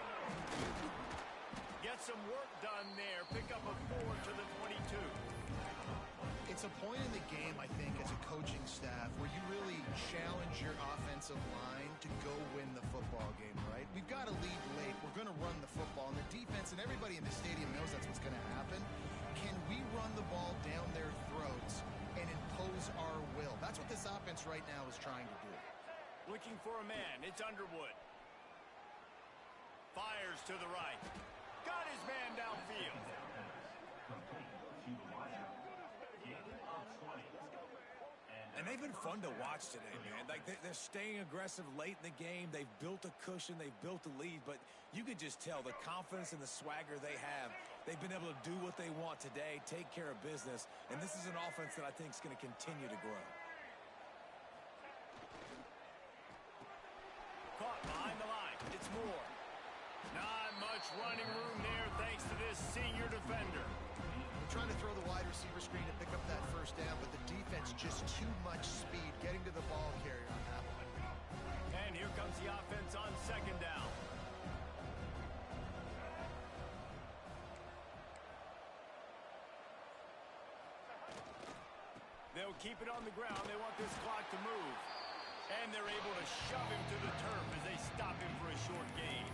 Get some work done there. Pick up a 4 to the 22. It's a point in the game, I think, as a coaching staff where you really challenge your offensive line to go win the football game, right? We've got to lead late. We're going to run the football. And the defense and everybody in the stadium knows that's what's going to happen. Can we run the ball down their throats and impose our will? That's what this offense right now is trying to do. Looking for a man. It's Underwood. Fires to the right. Got his man downfield. And they've been fun to watch today, man. Like, they're staying aggressive late in the game. They've built a cushion. They've built a lead. But you could just tell the confidence and the swagger they have. They've been able to do what they want today, take care of business. And this is an offense that I think is going to continue to grow. Caught behind the line. It's Moore. Not much running room there thanks to this senior defender. Trying to throw the wide receiver screen to pick up that first down, but the defense just too much speed getting to the ball carrier on that one. And here comes the offense on 2nd down. They'll keep it on the ground. They want this clock to move. And they're able to shove him to the turf as they stop him for a short gain.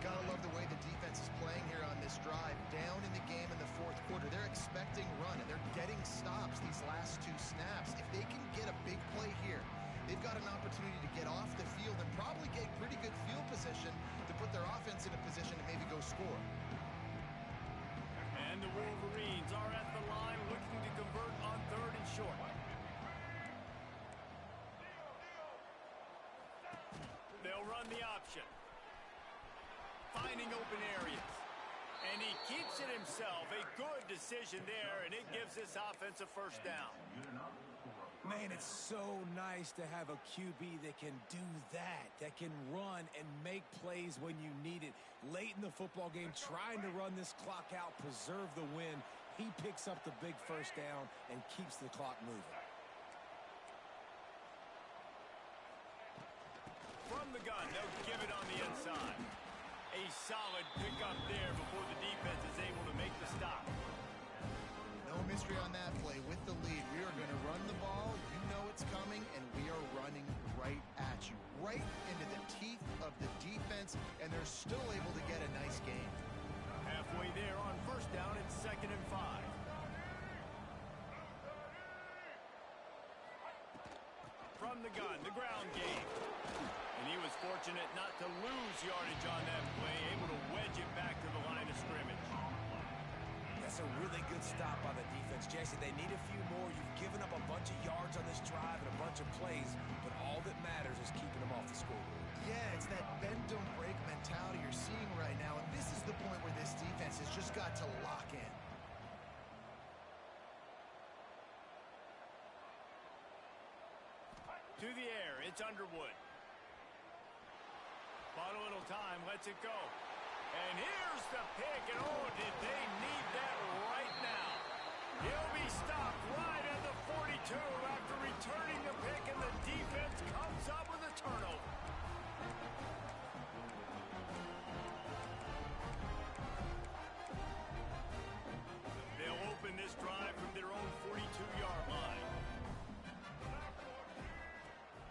Gotta love the way the defense is playing here on this drive. Down in the game in the fourth quarter. They're expecting finding open areas. And he keeps it himself. A good decision there, and it gives this offense a first down. Man, it's so nice to have a QB that can do that can run and make plays when you need it. Late in the football game, trying to run this clock out, preserve the win. He picks up the big first down and keeps the clock moving. From the gun, they'll give it on the inside. A solid pickup there before the defense is able to make the stop. No mystery on that play. With the lead, we are going to run the ball. You know it's coming, and we are running right at you. Right into the teeth of the defense, and they're still able to get a nice gain. Halfway there on first down, it's 2nd and 5. From the gun, the ground game. And he was fortunate not to lose yardage on that play, able to wedge it back to the line of scrimmage. That's a really good stop by the defense, Jesse. They need a few more. You've given up a bunch of yards on this drive and a bunch of plays, but all that matters is keeping them off the scoreboard. Yeah, it's that bend, don't break mentality you're seeing right now, and this is the point where this defense has just got to lock in. To the air, it's Underwood. Bought a little time, lets it go. And here's the pick, and oh, did they need that right now. He'll be stopped right at the 42 after returning the pick, and the defense comes up with a turnover. They'll open this drive from their own 42-yard line.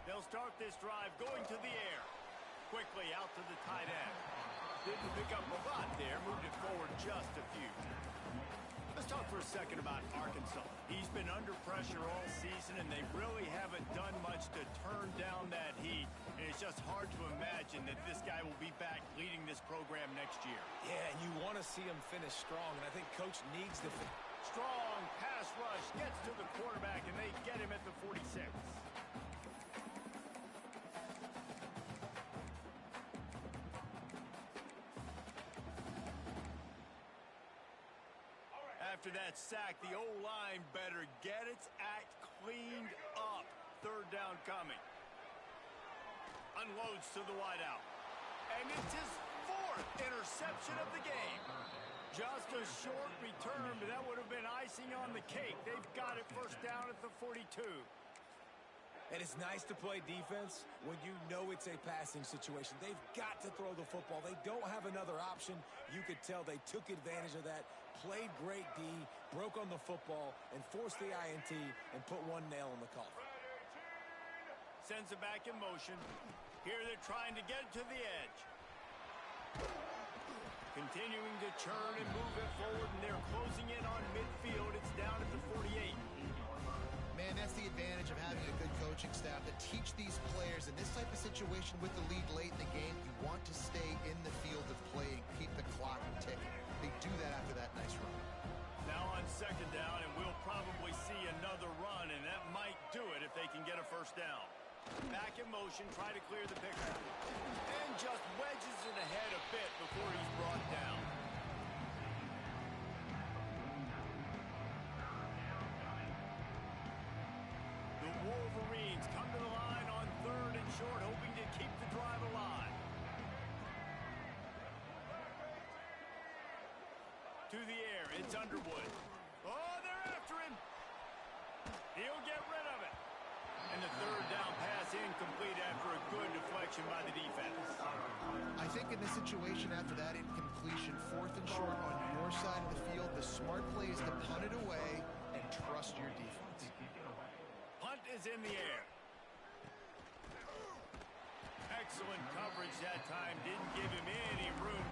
They'll start this drive going to the air. Quickly out to the tight end. Didn't pick up a lot there, moved it forward just a few. Let's talk for a second about Arkansas. He's been under pressure all season, and they really haven't done much to turn down that heat. And it's just hard to imagine that this guy will be back leading this program next year. Yeah, and you want to see him finish strong, and I think Coach needs to finish. Strong pass rush gets to the quarterback, and they get him at the 46. After that sack, the O-line better get its act cleaned up. 3rd down coming. Unloads to the wideout. And it's his 4th interception of the game. Just a short return, but that would have been icing on the cake. They've got it first down at the 42. And it's nice to play defense when you know it's a passing situation. They've got to throw the football. They don't have another option. You could tell they took advantage of that, played great D, broke on the football, and forced the INT and put one nail in the coffin. Sends it back in motion. Here they're trying to get to the edge. Continuing to churn and move it forward, and they're closing in on midfield. It's down at the 48. Man, that's the advantage of having a good coaching staff that teach these players in this type of situation with the lead late in the game. You want to stay in the field of play and keep the clock ticking. They do that after that nice run. Now on 2nd down, and we'll probably see another run, and that might do it if they can get a first down. Back in motion, try to clear the picker. And just wedges it ahead a bit before he's brought down. The Wolverines come to the line on 3rd and short, hoping to keep the drive alive. To the air, it's Underwood. Oh, they're after him. He'll get rid of it. And the 3rd down pass incomplete after a good deflection by the defense. I think in this situation after that incompletion, 4th and short on your side of the field, the smart play is to punt it away and trust your defense. Punt is in the air. Excellent coverage that time. Didn't give him any room.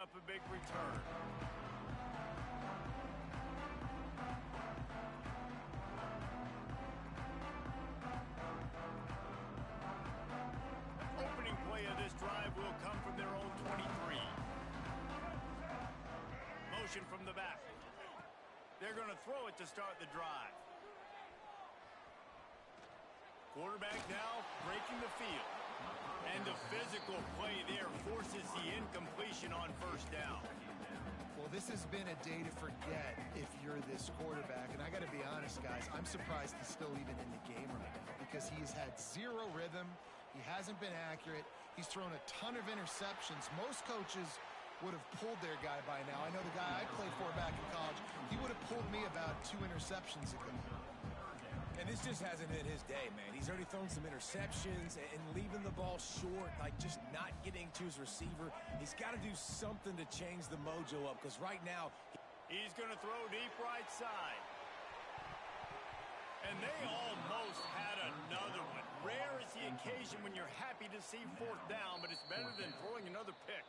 up a big return. Opening play of this drive will come from their own 23. Motion from the back. They're going to throw it to start the drive. Quarterback now breaking the field. And the physical play there forces the incompletion on first down. Well, this has been a day to forget if you're this quarterback. And I got to be honest, guys, I'm surprised he's still even in the game right now because he's had zero rhythm. He hasn't been accurate. He's thrown a ton of interceptions. Most coaches would have pulled their guy by now. I know the guy I played for back in college, he would have pulled me about 2 interceptions ago. And this just hasn't been his day, man. He's already thrown some interceptions and leaving the ball short, like just not getting to his receiver. He's got to do something to change the mojo up because right now he's going to throw deep right side. And they almost had another one. Rare is the occasion when you're happy to see fourth down, but it's better than throwing another pick.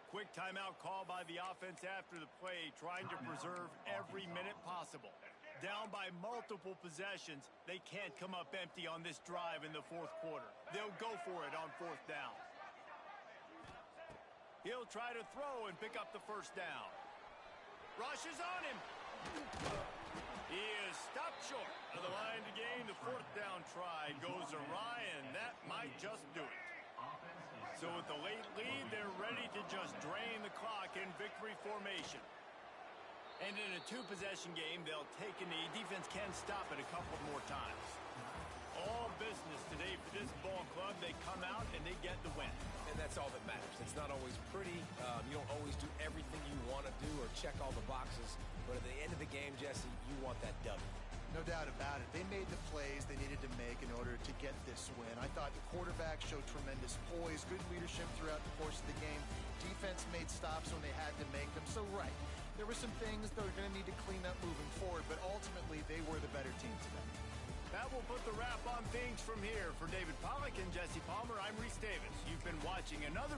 Quick timeout call by the offense after the play, trying to preserve every minute possible. Down by multiple possessions, they can't come up empty on this drive in the fourth quarter. They'll go for it on fourth down. He'll try to throw and pick up the first down. Rush is on him. He is stopped short of the line to gain. The fourth down try goes awry, and that might just do it. So with the late lead, they're ready to just drain the clock in victory formation. And in a 2-possession game, they'll take a knee. Defense can stop it a couple more times. All business today for this ball club. They come out and they get the win. and that's all that matters. It's not always pretty. You don't always do everything you want to do or check all the boxes. But at the end of the game, Jesse, you want that W. No doubt about it. They made the plays they needed to make in order to get this win. I thought the quarterback showed tremendous poise, good leadership throughout the course of the game. Defense made stops when they had to make them. So, right, there were some things they're going to need to clean up moving forward, but ultimately they were the better team today. That will put the wrap on things from here. For David Pollack and Jesse Palmer, I'm Reese Davis. You've been watching another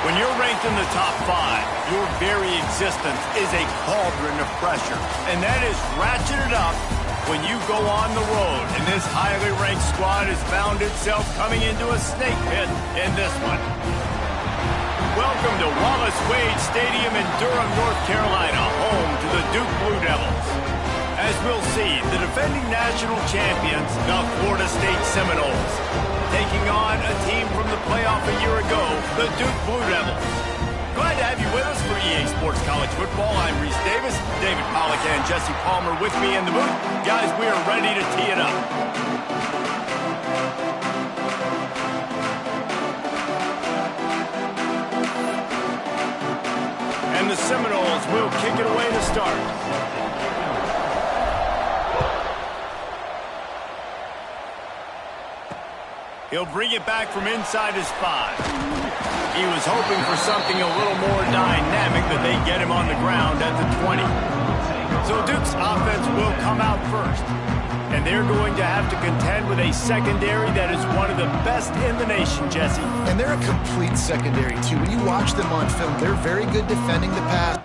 When you're ranked in the top 5, your very existence is a cauldron of pressure. And that is ratcheted up when you go on the road. And this highly ranked squad has found itself coming into a snake pit in this one. Welcome to Wallace Wade Stadium in Durham, North Carolina, home to the Duke Blue Devils. As we'll see, the defending national champions, the Florida State Seminoles, taking on a team from the playoff a year ago, the Duke Blue Devils. Glad to have you with us for EA Sports College Football. I'm Reese Davis, David Pollack and Jesse Palmer with me in the booth. Guys, we are ready to tee it up. And the Seminoles will kick it away to start. He'll bring it back from inside his 5. He was hoping for something a little more dynamic, but they get him on the ground at the 20. So Duke's offense will come out first. And they're going to have to contend with a secondary that is one of the best in the nation, Jesse. And they're a complete secondary, too. When you watch them on film, they're very good defending the pass.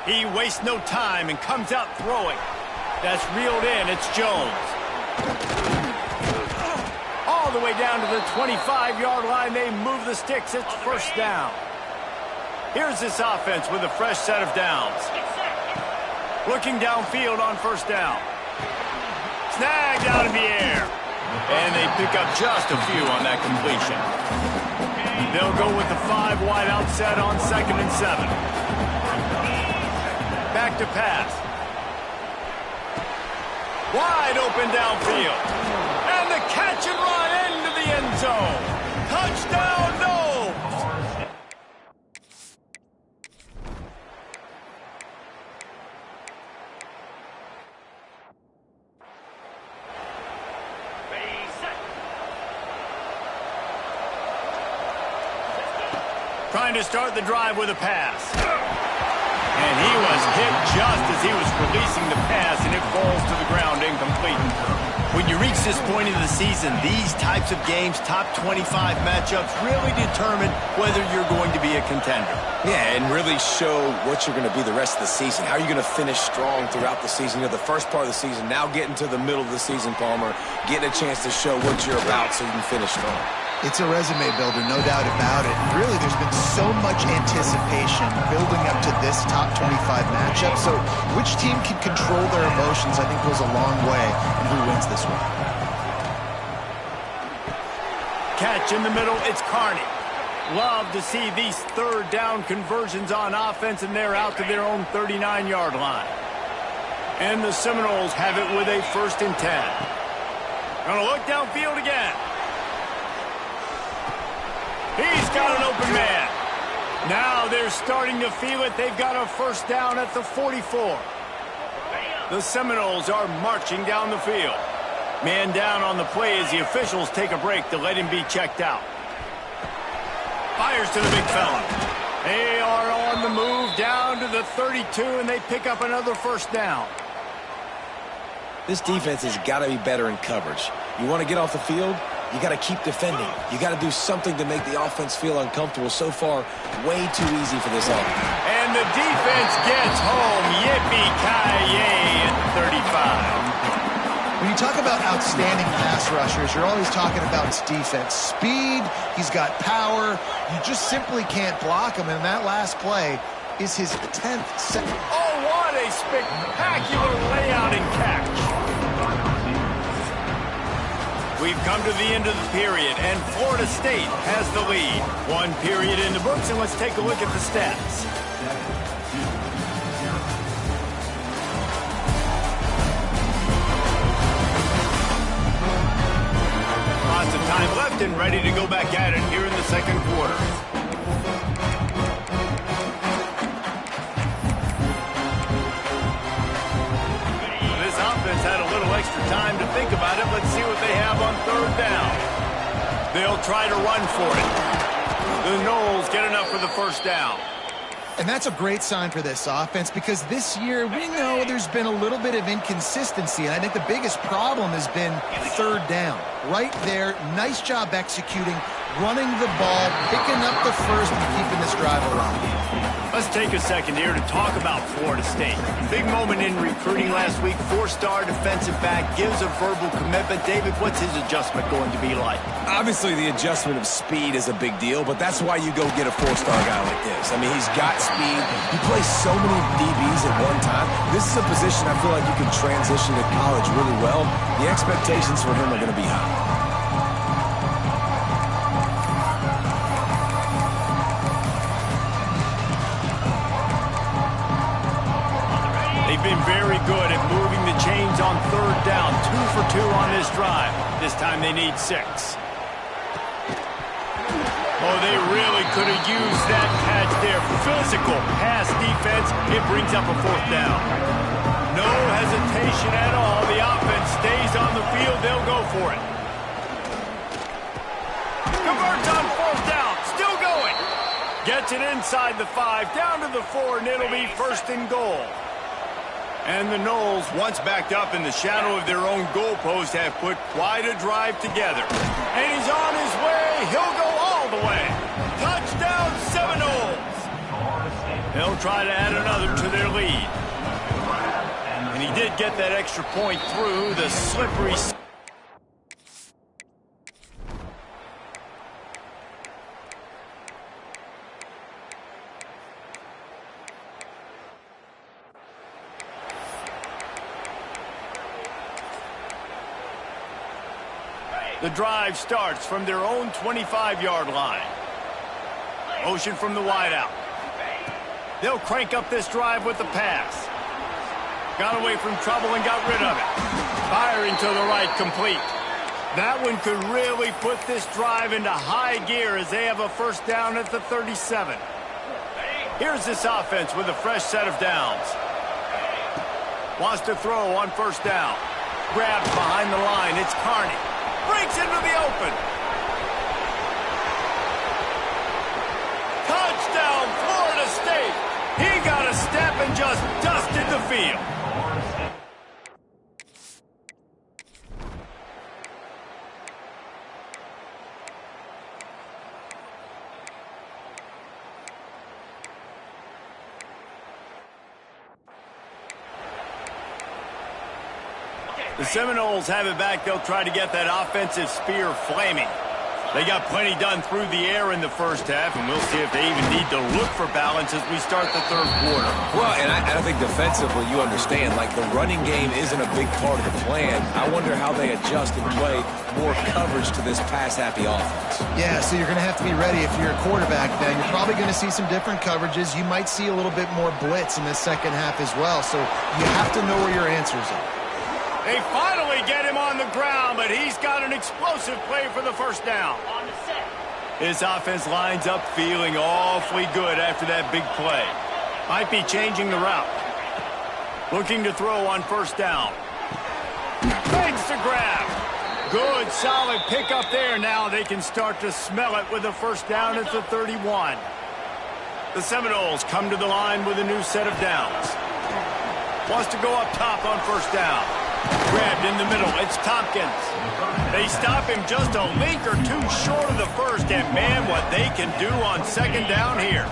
He wastes no time and comes out throwing. That's reeled in. It's Jones. All the way down to the 25-yard line. They move the sticks. It's first down. Here's this offense with a fresh set of downs. Looking downfield on first down. Snagged out in the air. And they pick up just a few on that completion. They'll go with the 5 wide out set on 2nd and 7. Back to pass. Wide open downfield. And the catch and run into the end zone. Touchdown, no! Trying to start the drive with a pass. And he was hit just as he was releasing the pass, and it falls to the ground incomplete. When you reach this point in the season, these types of games, top 25 matchups, really determine whether you're going to be a contender. Yeah, and really show what you're going to be the rest of the season. How are you going to finish strong throughout the season? You know, the first part of the season, now getting to the middle of the season, Palmer, getting a chance to show what you're about so you can finish strong. It's a resume builder, no doubt about it. And really, there's been so much anticipation building up to this top 25 matchup. So which team can control their emotions, I think, goes a long way in who wins this one. Catch in the middle, it's Carney. Love to see these third down conversions on offense, and they're out to their own 39-yard line. And the Seminoles have it with a 1st and 10. Gonna look downfield again. He's got an open man. Now they're starting to feel it. They've got a 1st down at the 44. The Seminoles are marching down the field. Man down on the play as the officials take a break to let him be checked out. Fires to the big fella. They are on the move down to the 32, and they pick up another 1st down. This defense has got to be better in coverage. You want to get off the field? You got to keep defending. You got to do something to make the offense feel uncomfortable. So far, way too easy for this offense. And the defense gets home. Yippee-ki-yay at 35. When you talk about outstanding pass rushers, you're always talking about his defense. Speed, he's got power. You just simply can't block him. And that last play is his 10th set. Oh, what a spectacular layout and catch. We've come to the end of the period, and Florida State has the lead. 1 period in the books, and let's take a look at the stats. Lots of time left and ready to go back at it here in the 2nd quarter. This offense had a little extra time to think about it. Let's see what they have on third down. They'll try to run for it. The Noles get enough for the first down. And that's a great sign for this offense because this year we know there's been a little bit of inconsistency. And I think the biggest problem has been third down. Right there, nice job executing, running the ball, picking up the first, and keeping this drive alive. Let's take a second here to talk about Florida State. Big moment in recruiting last week. 4-star defensive back gives a verbal commitment. David, what's his adjustment going to be like? Obviously, the adjustment of speed is a big deal, but that's why you go get a 4-star guy like this. I mean, he's got speed. He plays so many DBs at one time. This is a position I feel like you can transition to college really well. The expectations for him are going to be high. They've been very good at moving the chains on third down. 2 for 2 on this drive. This time they need 6. Oh, they really could have used that catch there. Physical pass defense. It brings up a 4th down. No hesitation at all. The offense stays on the field. They'll go for it. Converts on 4th down. Still going. Gets it inside the 5. Down to the 4, and it'll be 1st and goal. And the Noles, once backed up in the shadow of their own goalpost, have put quite a drive together. And he's on his way. He'll go all the way. Touchdown, Seminoles. They'll try to add another to their lead. And he did get that extra point through the slippery... The drive starts from their own 25-yard line. Motion from the wideout. They'll crank up this drive with the pass. Got away from trouble and got rid of it. Firing to the right, complete. That one could really put this drive into high gear as they have a 1st down at the 37. Here's this offense with a fresh set of downs. Wants to throw on 1st down. Grabs behind the line. It's Carney. Breaks into the open. Touchdown, Florida State. He got a step and just dusted the field. The Seminoles have it back. They'll try to get that offensive spear flaming. They got plenty done through the air in the first half, and we'll see if they even need to look for balance as we start the third quarter. Well, and I think defensively, you understand, like the running game isn't a big part of the plan. I wonder how they adjust and play more coverage to this pass-happy offense. Yeah, so you're going to have to be ready if you're a quarterback then. You're probably going to see some different coverages. You might see a little bit more blitz in the second half as well, so you have to know where your answers are. They finally get him on the ground, but he's got an explosive play for the 1st down. On the set. His offense lines up feeling awfully good after that big play. Might be changing the route. Looking to throw on 1st down. Fakes the grab. Good, solid pick up there. Now they can start to smell it with a 1st down at the 31. The Seminoles come to the line with a new set of downs. Wants to go up top on 1st down. Grabbed in the middle. It's Tompkins. They stop him just a link or 2 short of the 1st, and man, what they can do on 2nd down here.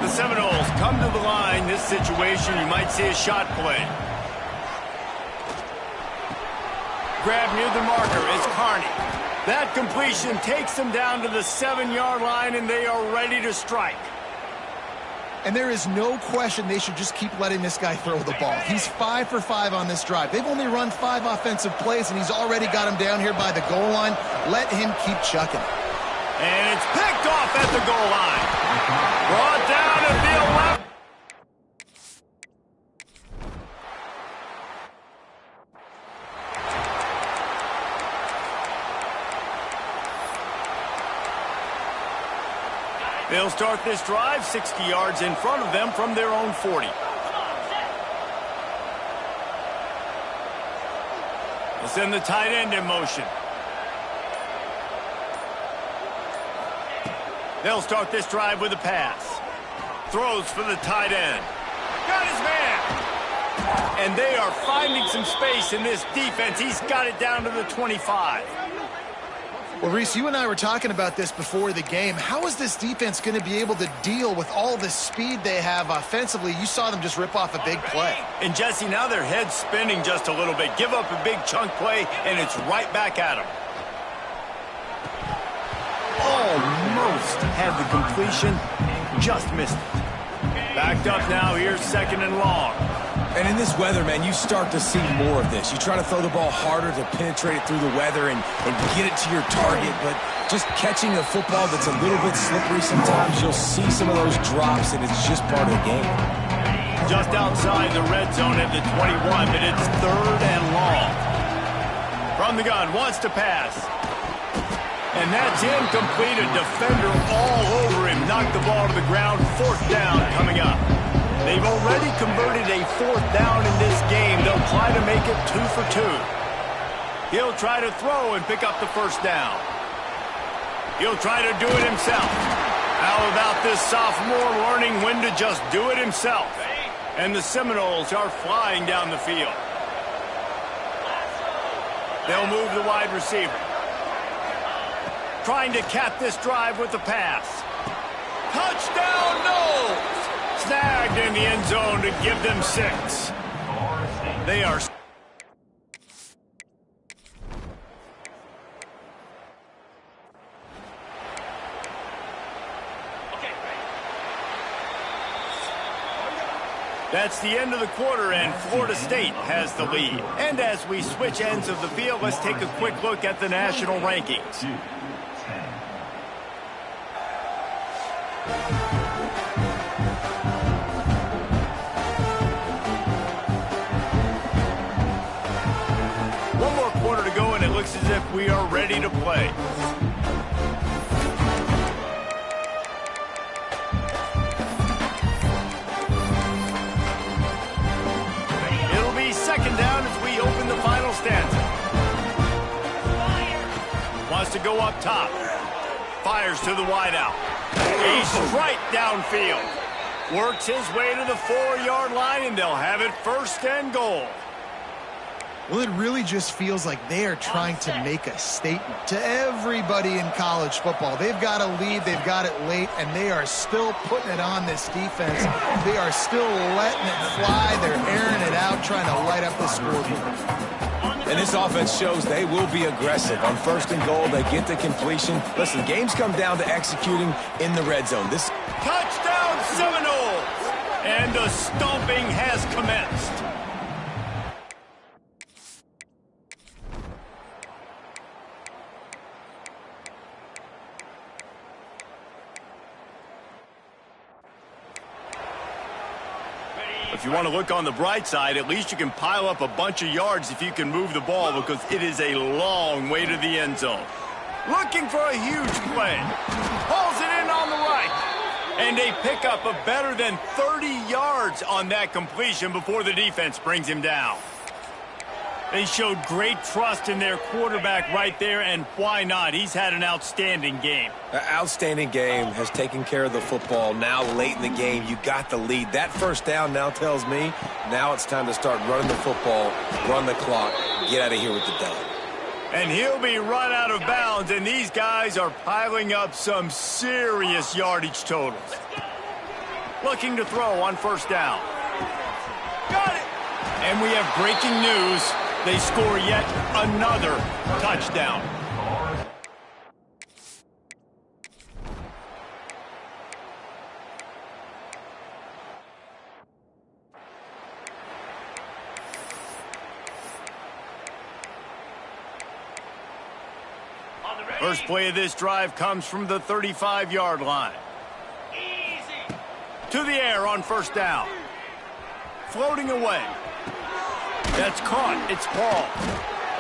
The Seminoles come to the line. This situation, you might see a shot play. Grab near the marker. It's Carney. That completion takes them down to the 7-yard line, and they are ready to strike. And there is no question they should just keep letting this guy throw the ball. He's 5 for 5 on this drive. They've only run 5 offensive plays, and he's already got him down here by the goal line. Let him keep chucking it. And it's picked off at the goal line. Brought down at the 11. They'll start this drive 60 yards in front of them from their own 40. Send the tight end in motion. They'll start this drive with a pass. Throws for the tight end. Got his man. And they are finding some space in this defense. He's got it down to the 25. Well, Reese, you and I were talking about this before the game. How is this defense going to be able to deal with all the speed they have offensively? You saw them just rip off a big play. And, Jesse, now their head's spinning just a little bit. Give up a big chunk play, and it's right back at them. Almost had the completion, just missed it. Backed up now, here's 2nd and long. And in this weather, man, you start to see more of this. You try to throw the ball harder to penetrate it through the weather and get it to your target, but just catching a football that's a little bit slippery sometimes, you'll see some of those drops, and it's just part of the game. Just outside the red zone at the 21, but it's 3rd and long. From the gun, wants to pass. And that's incomplete. A defender all over him. Knocked the ball to the ground. 4th down coming up. They've already converted a 4th down in this game. They'll try to make it 2 for 2. He'll try to throw and pick up the 1st down. He'll try to do it himself. How about this sophomore learning when to just do it himself? And the Seminoles are flying down the field. They'll move the wide receiver. Trying to cap this drive with the pass. Touchdown, Noles! Snagged in the end zone to give them 6. They are... That's the end of the quarter, and Florida State has the lead. And as we switch ends of the field, let's take a quick look at the national rankings. One more quarter to go, and it looks as if we are ready to play. It'll be 2nd down as we open the final stanza. Wants to go up top. Fires to the wideout. A strike downfield. Works his way to the 4-yard line, and they'll have it 1st and goal. Well, it really just feels like they are trying to make a statement to everybody in college football. They've got a lead, they've got it late, and they are still putting it on this defense. They are still letting it fly. They're airing it out, trying to light up the scoreboard. And this offense shows they will be aggressive. On 1st and goal, they get the completion. Listen, games come down to executing in the red zone. This touchdown Seminoles! And the stomping has commenced. If you want to look on the bright side, at least you can pile up a bunch of yards if you can move the ball, because it is a long way to the end zone. Looking for a huge play. Hauls it in on the right. And they pick up a better than 30 yards on that completion before the defense brings him down. They showed great trust in their quarterback right there, and why not? He's had an outstanding game. An outstanding game, has taken care of the football. Now late in the game, you got the lead. That 1st down now tells me now it's time to start running the football, run the clock, get out of here with the dub. And he'll be run out of bounds, and these guys are piling up some serious yardage totals. Looking to throw on 1st down. Got it! And we have breaking news. They score yet another touchdown. First play of this drive comes from the 35-yard line. Easy. To the air on 1st down. Floating away. That's caught. It's Paul.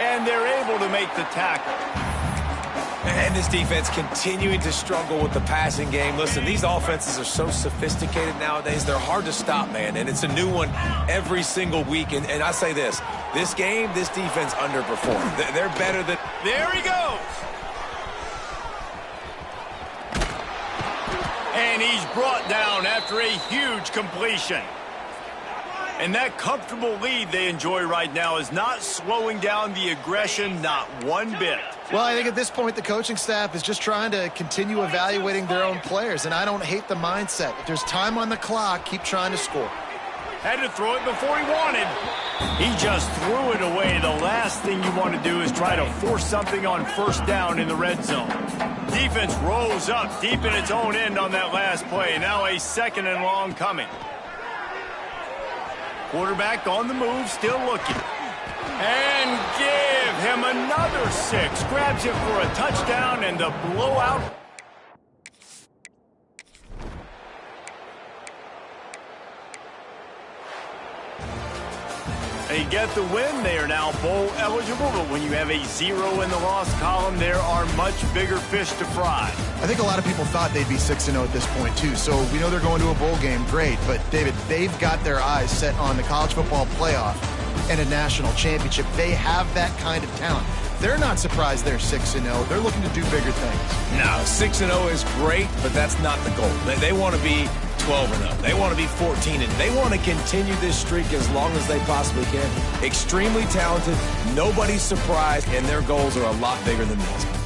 And they're able to make the tackle. And this defense continuing to struggle with the passing game. Listen, these offenses are so sophisticated nowadays. They're hard to stop, man. And it's a new one every single week. And I say this game, this defense underperformed. They're better than... There he goes. And he's brought down after a huge completion. And that comfortable lead they enjoy right now is not slowing down the aggression, not one bit. Well, I think at this point the coaching staff is just trying to continue evaluating their own players, and I don't hate the mindset. If there's time on the clock, keep trying to score. Had to throw it before he wanted. He just threw it away. The last thing you want to do is try to force something on first down in the red zone. Defense rolls up deep in its own end on that last play. Now a 2nd and long coming. Quarterback on the move, still looking. And give him another 6. Grabs it for a touchdown and the blowout. They get the win. They are now bowl eligible, but when you have a 0 in the loss column, there are much bigger fish to fry. I think a lot of people thought they'd be 6-0 at this point, too. So we know they're going to a bowl game. Great. But, David, they've got their eyes set on the college football playoff and a national championship. They have that kind of talent. They're not surprised they're 6-0. They're looking to do bigger things. No, 6-0 is great, but that's not the goal. They want to be 12-0. They want to be 14-0. They want to continue this streak as long as they possibly can. Extremely talented. Nobody's surprised, and their goals are a lot bigger than this.